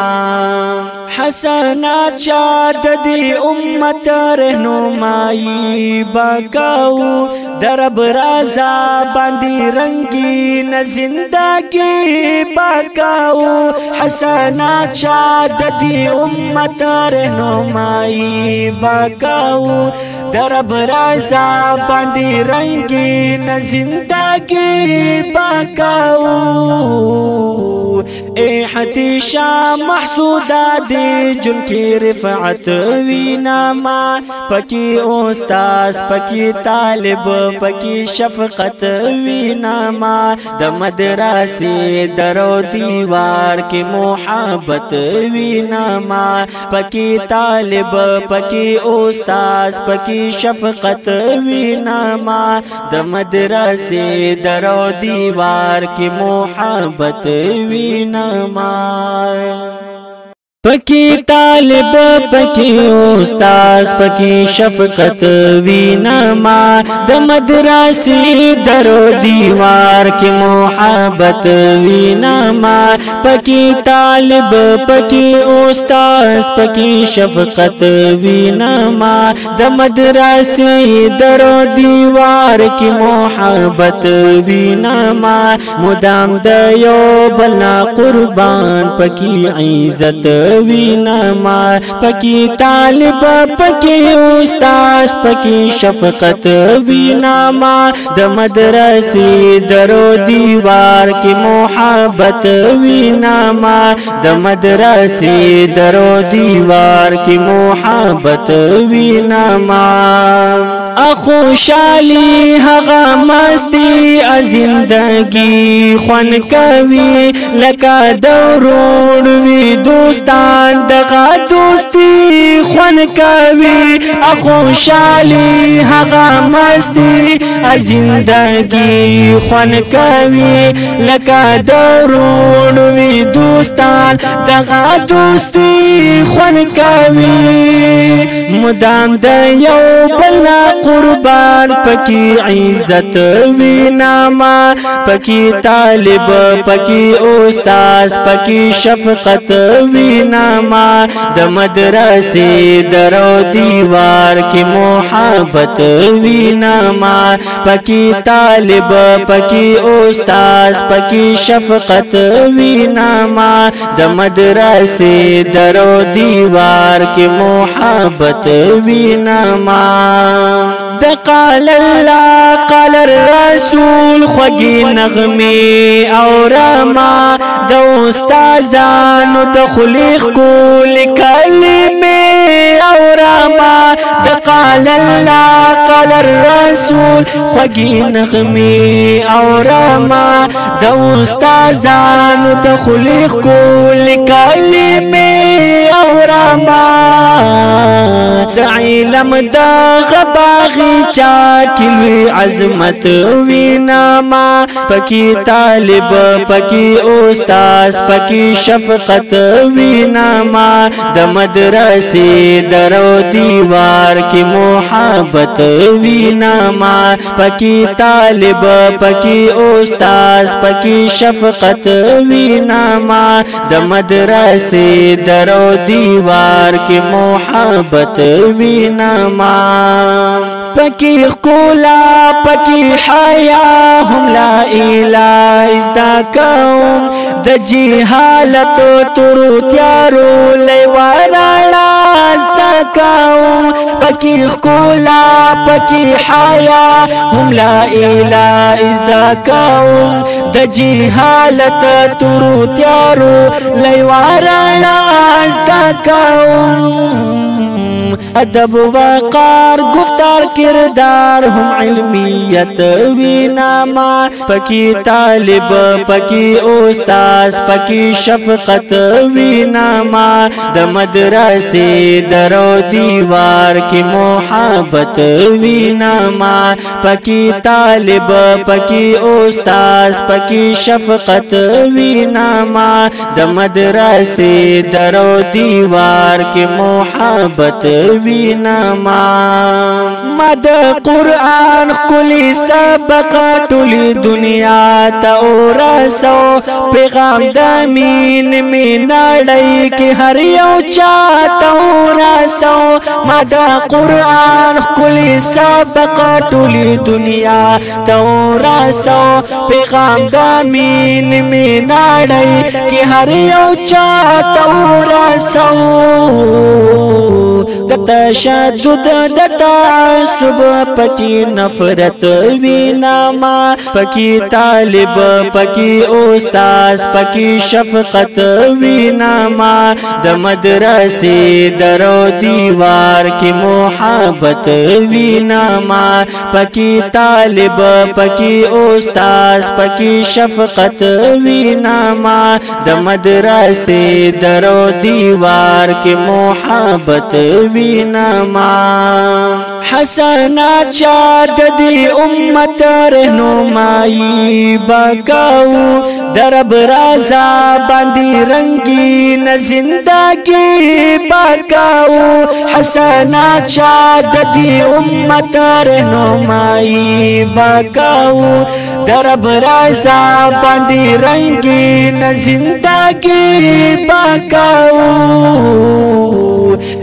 حسنات شاد دی امت رہنمائی بکاو درب رازا باندی رنگین زندگی بکاو حسنات شاد دی امت رہنمائی بکاو درب رازا باندی رنگین زندگی بکاو اے حتیشا محسودا دی جن کی رفعت وینما پکی استاذ پکی طالب پکی شفقت وینما د مدرسې درو دیوار کی محبت وینما پکی طالب پکی استاذ پکی شفقت وینما د مدرسې درو دیوار کی محبت وینما پکی طالب پکی استاذ پکی شفقت وینما د مدرسې درو دیوار کی محبت وینما پکی طالب پکی استاذ پکی شفقت وینما د مدرسې درو دیوار کی محبت وینما مدام د یو بلنا قربان پکی عزت وینما پکی طالب پکی استاذ پکی شفقت وینما د مدرسې درو دیوار کی محبت وینما د مدرسې درو دیوار کی محبت وینما خوشالی هغه مستی زندگی خوان کوي لکه دورون وی دوستان دغه دوستی خوان کوي خوشالی هغه مستی زندگی خوان کوي لکه دورون وی دوستان دغه دوستی خوان کوي مدام د یو بل قربان پکی عزت وینما پکی طالب پکی استاذ پکی شفقت وینما د مدرسې درو دیوار کی محبت وینما پکی طالب پکی استاذ پکی شفقت وینما د مدرسې درو دیوار کی محبت وینما د قال الله قال الرسول خوږی نغمه او رما د استادانو تخلیق کول کلمه او رما د قال الله قال الرسول خوږی نغمه او رما د استادانو تخلیق کول کلمه او رما د علم د غباغي چا کلوی عظمت وینما پکی طالب پکی استاذ پکی شفقت وینما د مدرسې درو دیوار کی محبت وینما پکی طالب پکی استاذ پکی شفقت وینما د مدرسې درو دیوار کی محبت وینما وینما پکی خکولا پکی حیا هم لا اله ازدا کوم د جهالت تورو تیارو لیوانا ازدا کوم پکی خکولا پکی حیا هم لا اله ازدا کوم د جهالت تورو تیارو لیوانا ازدا کوم ادب وقار گفتار کردار هم علمیت وینما پکی طالب پکی استاذ پکی شفقت وینما د مدرسې درو دیوار کی محبت وینما پکی طالب پکی استاذ پکی شفقت وینما د مدرسې درو دیوار کی محبت وینما مد قرآن کلی سبق ټولی دنیا ته ورسو پیغام د مین نړۍ کې هر یو چا ته ورسو مد قرآن کلی سبق ټولی دنیا ته ورسو پیغام د مین نړۍ کې هر یو چا ته ورسو د تشدد د تعصب پکی نفرت وینما پکی طالب پکی استاذ پکی شفقت وینما د مدرسې درو دیوار کی محبت وینما پکی طالب پکی استاذ پکی شفقت وینما د مدرسې درو دیوار کی محبت وینما حسنات شاد دی امت رہنمائی بکاو درب رازا باندی رنگین زندگی بکاو حسنات شاد دی امت رہنمائی بکاو درب رازا باندی رنگین زندگی بکاو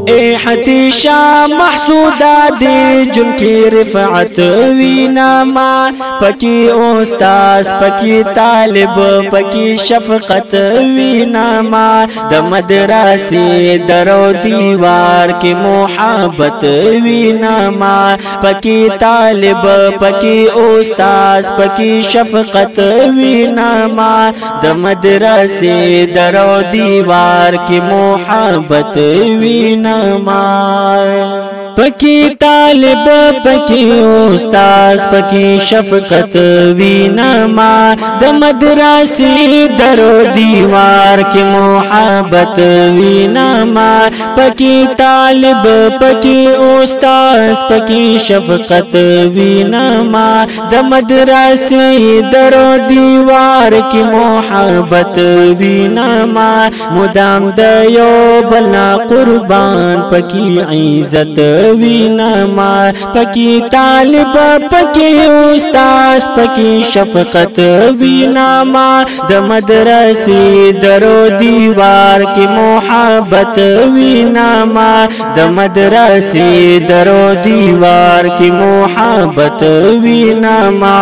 اے حتیشا محسودا دی جن کی رفعت وینما پکی استاذ پکی طالب پکی شفقت وینما د مدرسې درو دیوار کی محبت وینما پکی طالب پکی استاذ پکی شفقت وینما د مدرسې درو دیوار کی محبت وینما پکی طالب پکی استاذ پکی شفقت وینما د مدرسې درو دیوار کی محبت وینما پکی طالب پکی استاذ پکی شفقت وینما د مدرسې درو دیوار کی محبت وینما مدام د یو بلنا قربان پکی عزت وینما پکی طالب پکی استاذ پکی شفقت وینما د مدرسې درو دیوار کی محبت وینما د مدرسې درو دیوار کی محبت وینما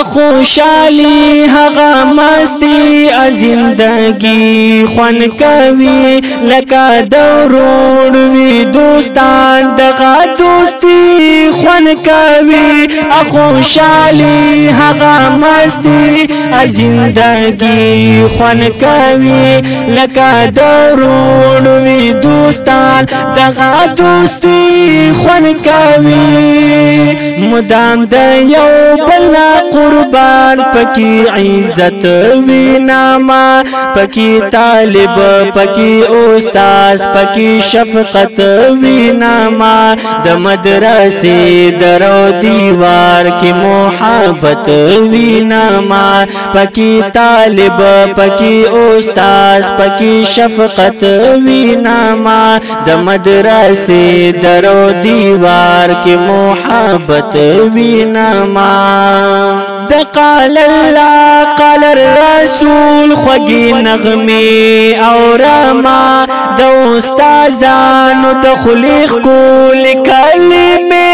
خوشالی هغه مستی زندگی خوان کوي لکه دورون وی دوستان دغه دوستی خوان کوي خوشالی هغه مستی زندگی خوان کوي لکه دورون وی دوستان دغه دوستی خوان کوي مدام د یو بل قربان پکی عزت وینما پکی طالب پکی استاذ پکی شفقت وینما د مدرسې درو دیوار کی محبت وینما پکی طالب پکی استاذ پکی شفقت وینما د مدرسې درو دیوار کی محبت وینما د قال الله قال الرسول خوږی نغمه او رما د استادانو د خلیق کول کلمه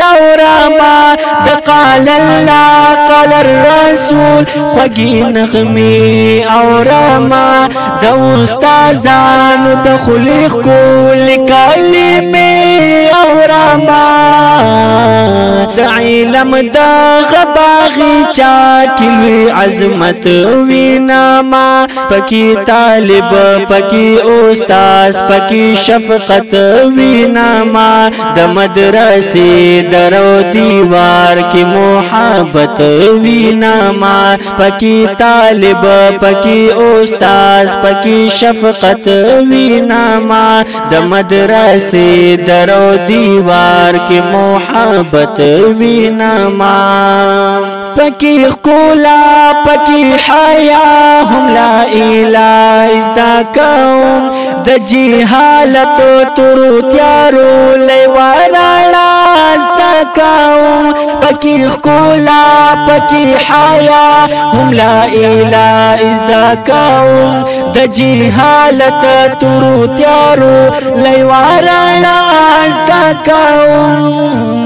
او رما د قال الله قال الرسول خوږی نغمه او رما د استادانو د خلیق کول کلمه او رما د علم د غباغي چا کلوي عظمت وینما پکی طالب پکی استاد پکی شفقت وینما د مدرسې درو دیوار کی محبت وینما پکی طالب پکی استاد پکی شفقت وینما د مدرسې درو دیوار کی محبت وینما پکی خولا پکی حیا هم لا اله ازدا کوم د جهالت تورو تیارو لیوانا ازدا کوم پکی خولا پکی حیا هم لا اله ازدا کوم د جهالت تورو تیارو لیوانا ازدا کوم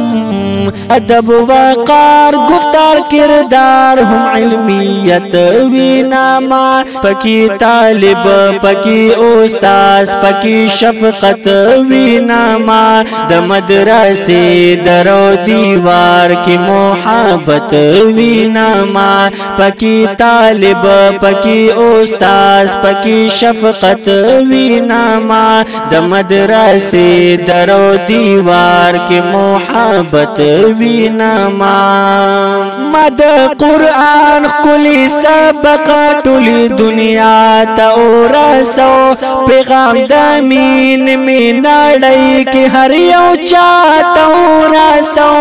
ادب وقار گفتار کردار هم علمیت وینما پکی طالب پکی استاد پکی شفقت وینما د مدرسې درو دیوار کی محبت وینما پکی طالب پکی استاد پکی شفقت وینما د مدرسې درو دیوار کی محبت وینما مد قرآن کلی سبق ټولی دنیا ته ورسو پیغام د مين نړۍ کې هر یو چا ته ورسو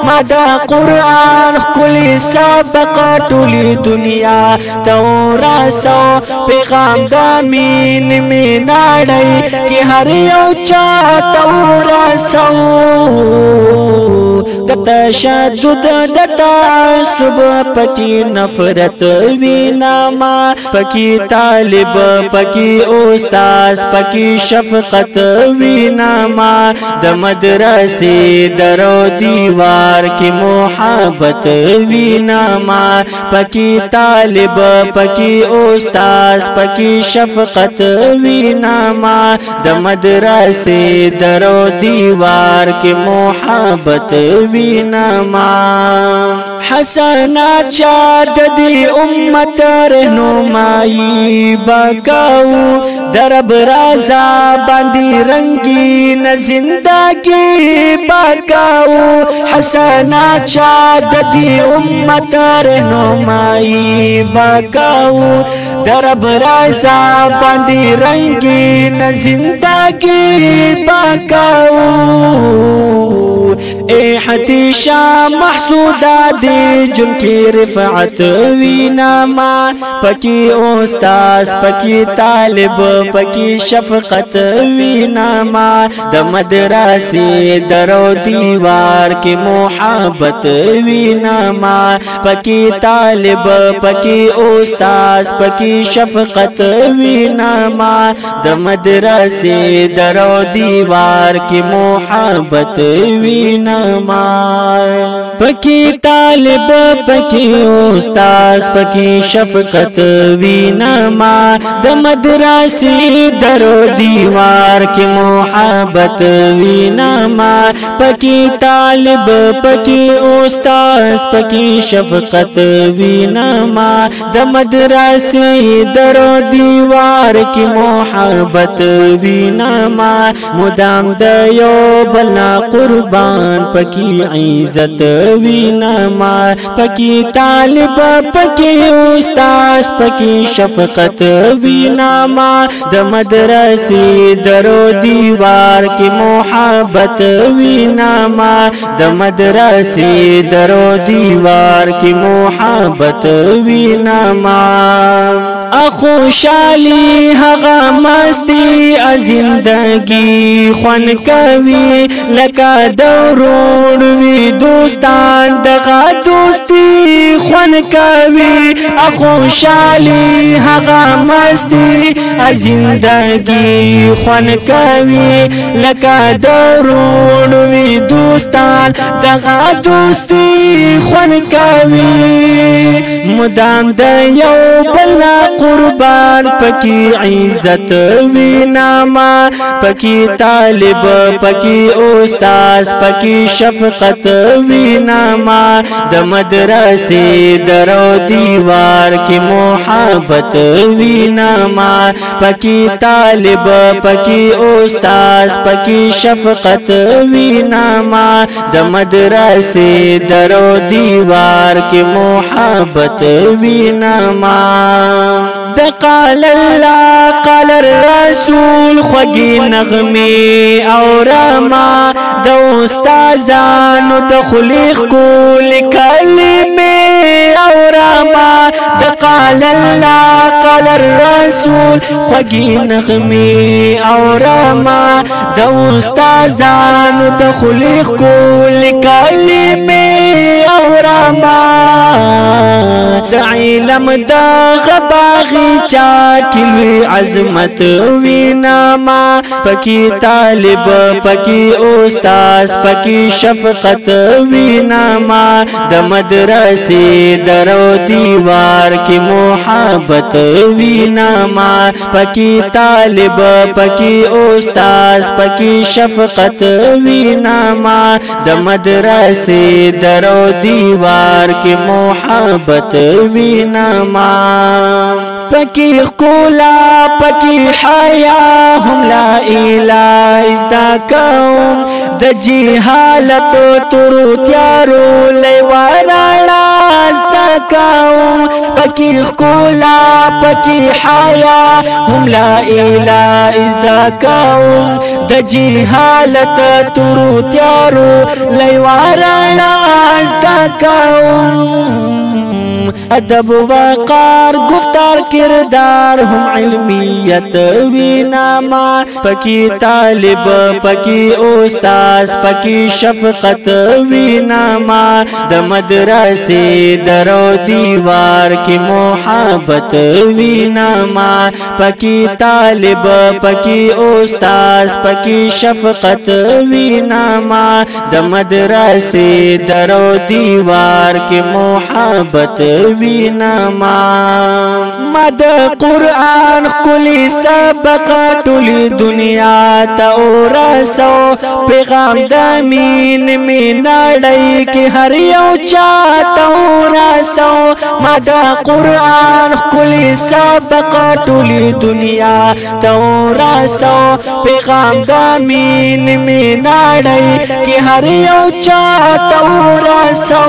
مد قرآن کلی سبق ټولی دنیا ته ورسو پیغام د مين نړۍ کې هر یو چا ته ورسو د تشدد د تعصب پکی نفرت وینما پکی طالب پکی استاد پکی شفقت وینما د مدرسې درو دیوار کی محبت وینما پکی طالب پکی استاد پکی شفقت وینما د مدرسې درو دیوار کی محبت وینما حسنات شاد دی امت رہنمائی بکاو درب رازا باندی رنگین زندگی بکاو حسنات شاد دی امت رہنمائی بکاو درب رازا باندی رنگین زندگی بکاو اے حتیشا محسودا دی جن کی رفعت وینما پکی استاذ پکی طالب پکی شفقت وینما د مدرسې درو دیوار کی محبت وینما پکی طالب پکی استاذ پکی شفقت وینما د مدرسې درو دیوار کی محبت وینما پکی طالب پکی استاد پکی شفقت وینما د مدرسې درو دیوار کی محبت وینما پکی طالب پکی استاد پکی شفقت وینما د مدرسې درو دیوار کی محبت وینما مدام د یو بلنا قربان پکی عزت وینما پکی طالب پکی استاد پکی شفقت وینما د مدرسې درو دیوار کی محبت وینما د مدرسې درو دیوار کی محبت وینما خوشالي هغه مستی زندگی خوان کوي لکه دورون وی دوستان دغه دوستی خوان کوي خوشالي هغه مستی زندگی خوان کوي لکه دورون وی دوستان دغه دوستی خوان کوي مدام د یو بل قربان پکی عزت ویناما پکی طالب پکی استاد پکی شفقت ویناما د مدرسې درو دیوار کی محبت ویناما پکی طالب پکی استاد پکی شفقت ویناما د مدرسې درو دیوار کی محبت ویناما د قال الله قال الرسول خوږی نغمه او رما د استادانو د خلیق کول کلمه او رما د قال الله قال الرسول خوږی نغمه او رما د استادانو د خلیق کول کلمه او رما د علم د غباغي چا کلوی عظمت ویناما پکی طالب پکی استاد پکی شفقت ویناما د مدرسې درو دیوار کی محبت ویناما پکی طالب پکی استاد پکی شفقت ویناما د مدرسې درو دیوار کی محبت ویناما پکی خولا پکی حیا هم لا اله ازدا کوم د جهالت تورو تیارو لیوانا ازدا کوم پکی خولا پکی حیا هم لا اله ازدا کوم د جهالت تورو تیارو لیوانا ازدا کوم ادب وقار گفتار کردار هم علمیت ویناما پکی طالب پکی استاد پکی شفقت ویناما د مدرسې درو دیوار کی محبت ویناما پکی طالب پکی استاد پکی شفقت ویناما د مدرسې درو دیوار کی محبت ویناما مد قرآن کلی سبق ټولی دنیا ته ورسو پیغام د مین نړۍ کې هر یو چا ته ورسو مد قرآن کلی سبق ټولی دنیا ته ورسو پیغام د مین نړۍ کې هر یو چا ته ورسو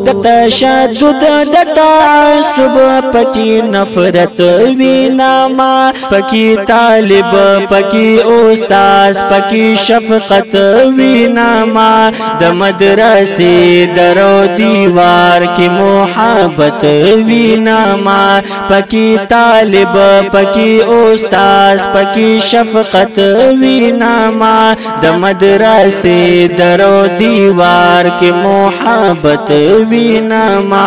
د تشدد د تعصب پکی نفرت ویناما پکی طالب پکی استاد پکی شفقت ویناما د مدرسې درو دیوار کی محبت ویناما پکی طالب پکی استاد پکی شفقت ویناما د مدرسې درو دیوار کی محبت ویناما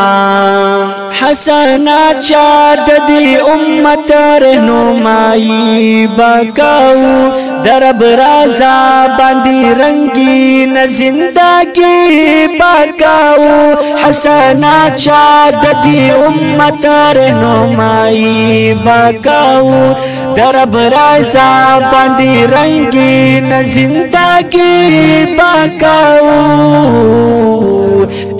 حسنات شاد دی امت رہنمائی بکاو درب رازا باندی رنگین زندگی بکاو حسنات شاد دی امت رہنمائی بکاو درب رازا باندی رنگین زندگی بکاو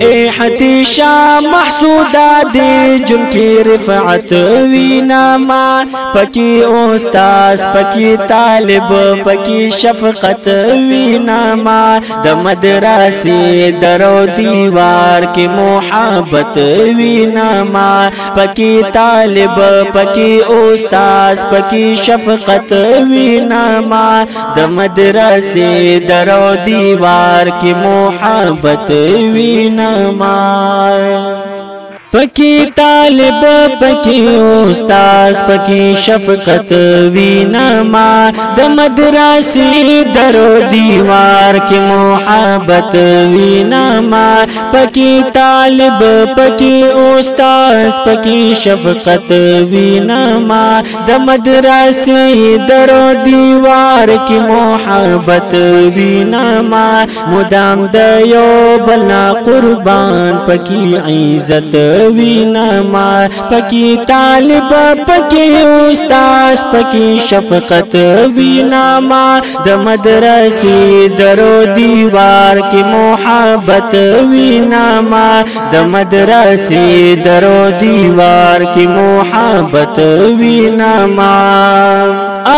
اے حتیشا محسودا دی جن کی رفعت ویناما پکی استاذ پکی طالب پکی شفقت ویناما د مدرسې درو دیوار کی محبت ویناما پکی طالب پکی استاذ پکی شفقت ویناما د مدرسې درو دیوار کی محبت ویناما پکی طالب پکی استاد پکی شفقت وینما د مدرسې درو دیوار کې محبت وینما پکی طالب پکی استاد پکی شفقت وینما د مدرسې درو دیوار کې محبت وینما مدام د یو بل قربان پکی عزت وینما پکی طالب پکی استاد پکی شفقت وینما د مدرسې درو دیوار کې محبت وینما د مدرسې درو دیوار کې محبت وینما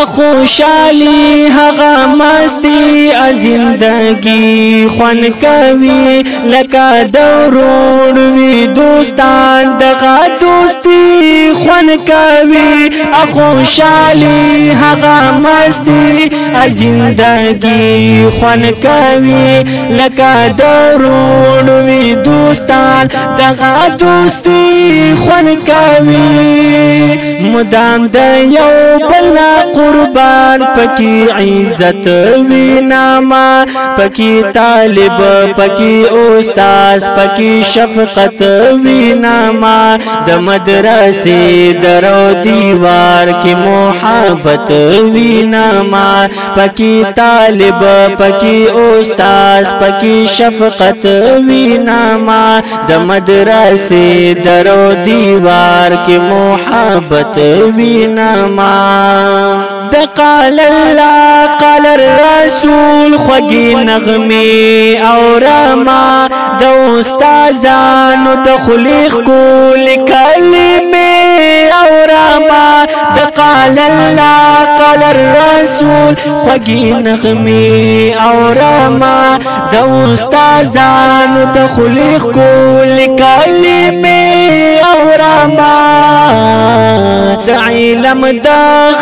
خوشالی هغه مستی زندگی خوان کوي لکه دورون وی دوستان دغه دوستی خوان کوي خوشالی هغه مستی زندگی خوان کوي لکه دورون وی دوستان دغه دوستی خوان کوي مدام د یو بل قربان پکی عزت وینما پکی طالب پکی استاد پکی شفقت وینما د مدرسې درو دیوار کې محبت وینما پکی طالب پکی استاد پکی شفقت وینما د مدرسې درو دیوار کې محبت وینما د قال الله قال الرسول خوږی نغمه او رما د استادانو تخلیق کول کلمه او رما د قال الله قال الرسول خوږی نغمه او رما د استادانو تخلیق کول کلمه او رما د علم د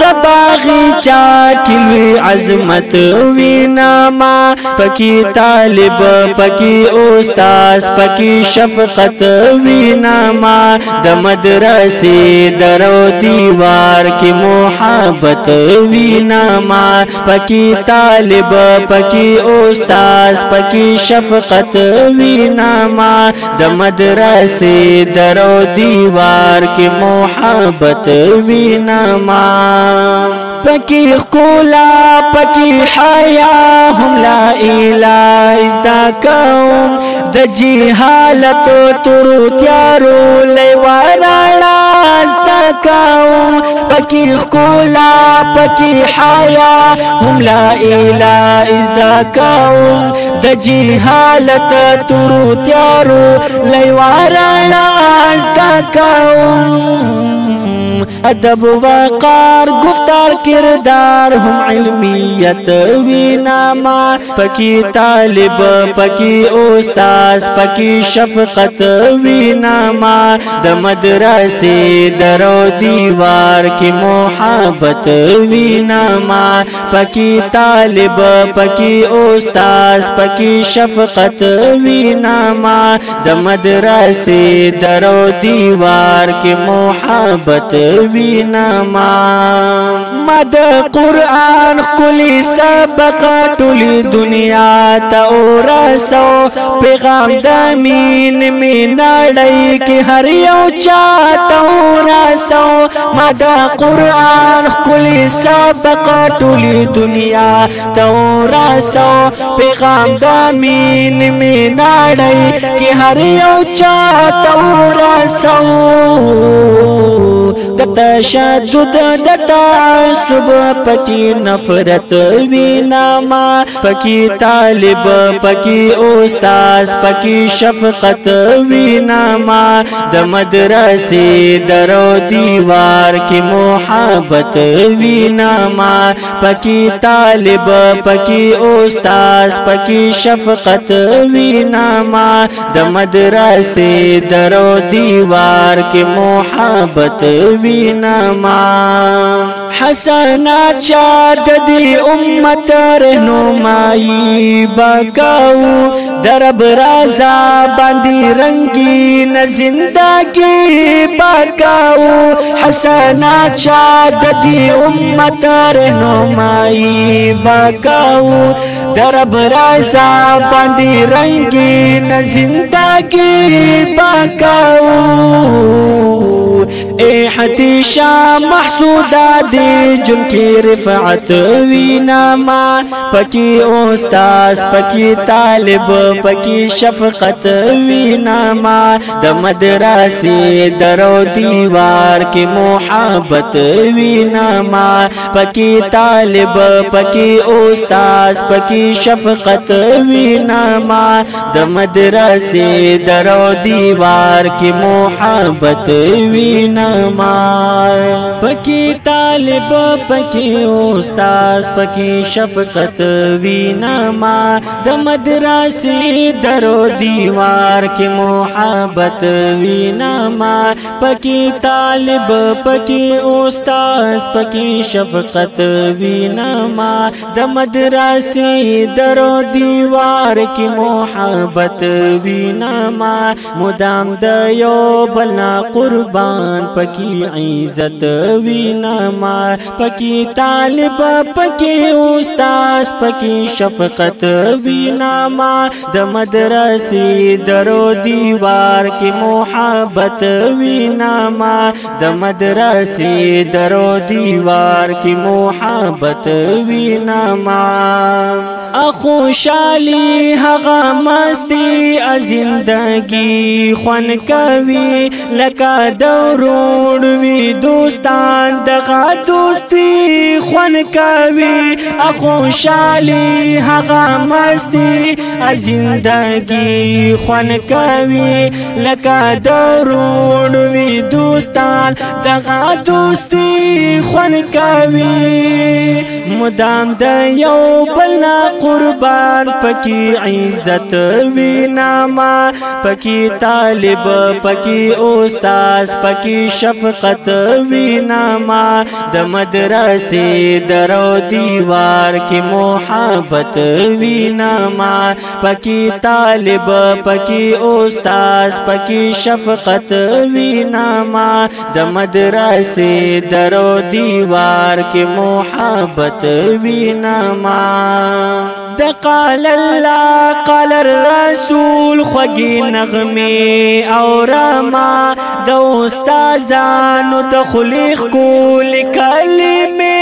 غباغي چا کلوی عظمت وینما پکی طالب پکی استاد پکی شفقت وینما د مدرسې درو دیوار کې محبت وینما پکی طالب پکی استاد پکی شفقت وینما د مدرسې درو دیوار کې محبت وینما پکی خولا پکی حیا هم لا اله ازدا کوم د جهالت تورو تیارو لیوانا ازدا کوم پکی خولا پکی حیا هم لا اله ازدا کوم د جهالت تورو تیارو لیوانا ازدا کوم ادب وقار گفتار کردار هم علمیت وینما پکی طالب پکی استاد پکی شفقت وینما د مدرسې درو دیوار کې محبت وینما پکی طالب پکی استاد پکی شفقت وینما د مدرسې درو دیوار کې محبت وینما مد قرآن کلی سبق ټول دنیا ته ورسو پیغام د مين نړۍ کې هر یو چا ته ورسو مد قرآن کلی سبق ټول دنیا ته ورسو پیغام د مين نړۍ کې هر یو چا ته ورسو د تشدد د تعصب پکی نفرت وینما پکی طالب پکی استاد پکی شفقت وینما د مدرسې درو دیوار کې محبت وینما پکی طالب پکی استاد پکی شفقت وینما د مدرسې درو دیوار کې محبت وینما حسنات شاد دی امت رہنمائی بکاو درب رازا باندی رنگین زندگی بکاو حسنات شاد دی امت رہنمائی بکاو درب رازا باندی رنگین زندگی بکاو اے حتیشا محسودا دی جن کی رفعت وینما پکی استاذ پکی طالب پکی شفقت وینما د مدرسې درو دیوار کی محبت وینما پکی طالب پکی استاذ پکی شفقت وینما د مدرسې درو دیوار کی محبت وینما پکی طالب پکی استاذ پکی شفقت وینما د مدرسې درو دیوار کی محبت وینما پکی طالب پکی استاذ پکی شفقت وینما د مدرسې درو دیوار کی محبت وینما مدام د یو بلنا قربان پکی عزت وینما پکی طالب پکی استاذ پکی شفقت وینما د مدرسې درو دیوار کی محبت وینما د مدرسې درو دیوار کی محبت وینما خوشالی هغه مستی زندگی خوان کوي لکه دورون وی دوستان دغه دوستی خوان کوي خوشالی هغه مستی زندگی خوان کوي لکه دورون وی دوستان دغه دوستی خوان کوي مدام د یو بلنا قربان پکی عزت وینما پکی طالب پکی استاذ پکی شفقت وینما د مدرسې درو دیوار کی محبت وینما پکی طالب پکی استاذ پکی شفقت وینما د مدرسې درو دیوار کی محبت وینما د قال الله قال الرسول خوږی نغمه او رما د استادانو ته خلیق کول کلمه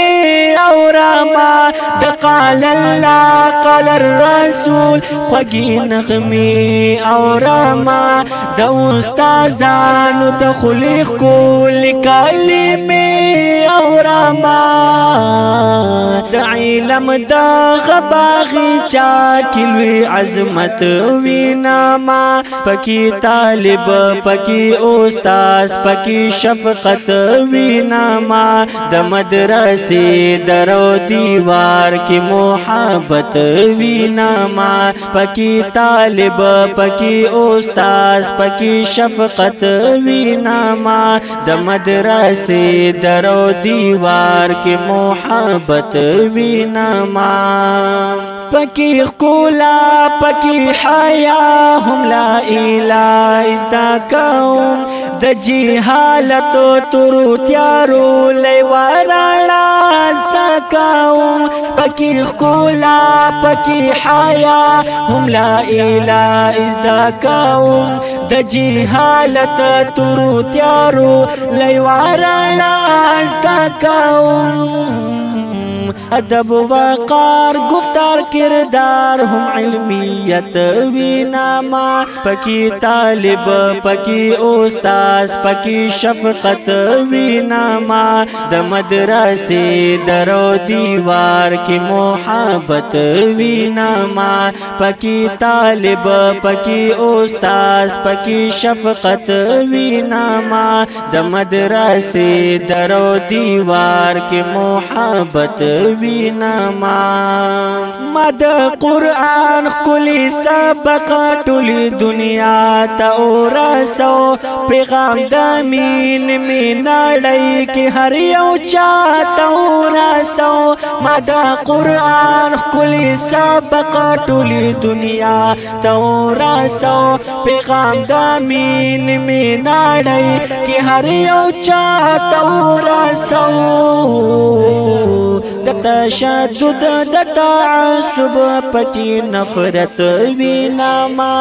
او رما د قال الله قال الرسول خوږی نغمه او رما د استادانو ته خلیق کول کلمه او رما د علم د غباغي چا کلوی عظمت وینما پکی طالب پکی استاذ پکی شفقت وینما د مدرسې درو دیوار کی محبت وینما پکی طالب پکی استاذ پکی شفقت وینما د مدرسې درو دیوار کی محبت وینما پکی خولا پکی حیا هم لا اله ازدا کوم د جهالت تورو تیارو لیوانا ازدا کوم پکی خولا پکی حیا هم لا اله ازدا کوم د جهالت تورو تیارو لیوانا ازدا کوم ادب وقار گفتار کردار هم علمیت وینما پکی طالب پکی استاذ پکی شفقت وینما د مدرسې درو دیوار کی محبت وینما پکی طالب پکی استاذ پکی شفقت وینما د مدرسې درو دیوار کی محبت وینما ما د قرآن کلی سبق ټول دنیا ته ورسو پیغام د مين نړۍ کې هر یو چا ته ورسو ما د قرآن کلی سبق ټول دنیا ته ورسو پیغام د مين نړۍ کې هر یو چا ته ورسو د تشدد د تعصب پکې نفرت وینما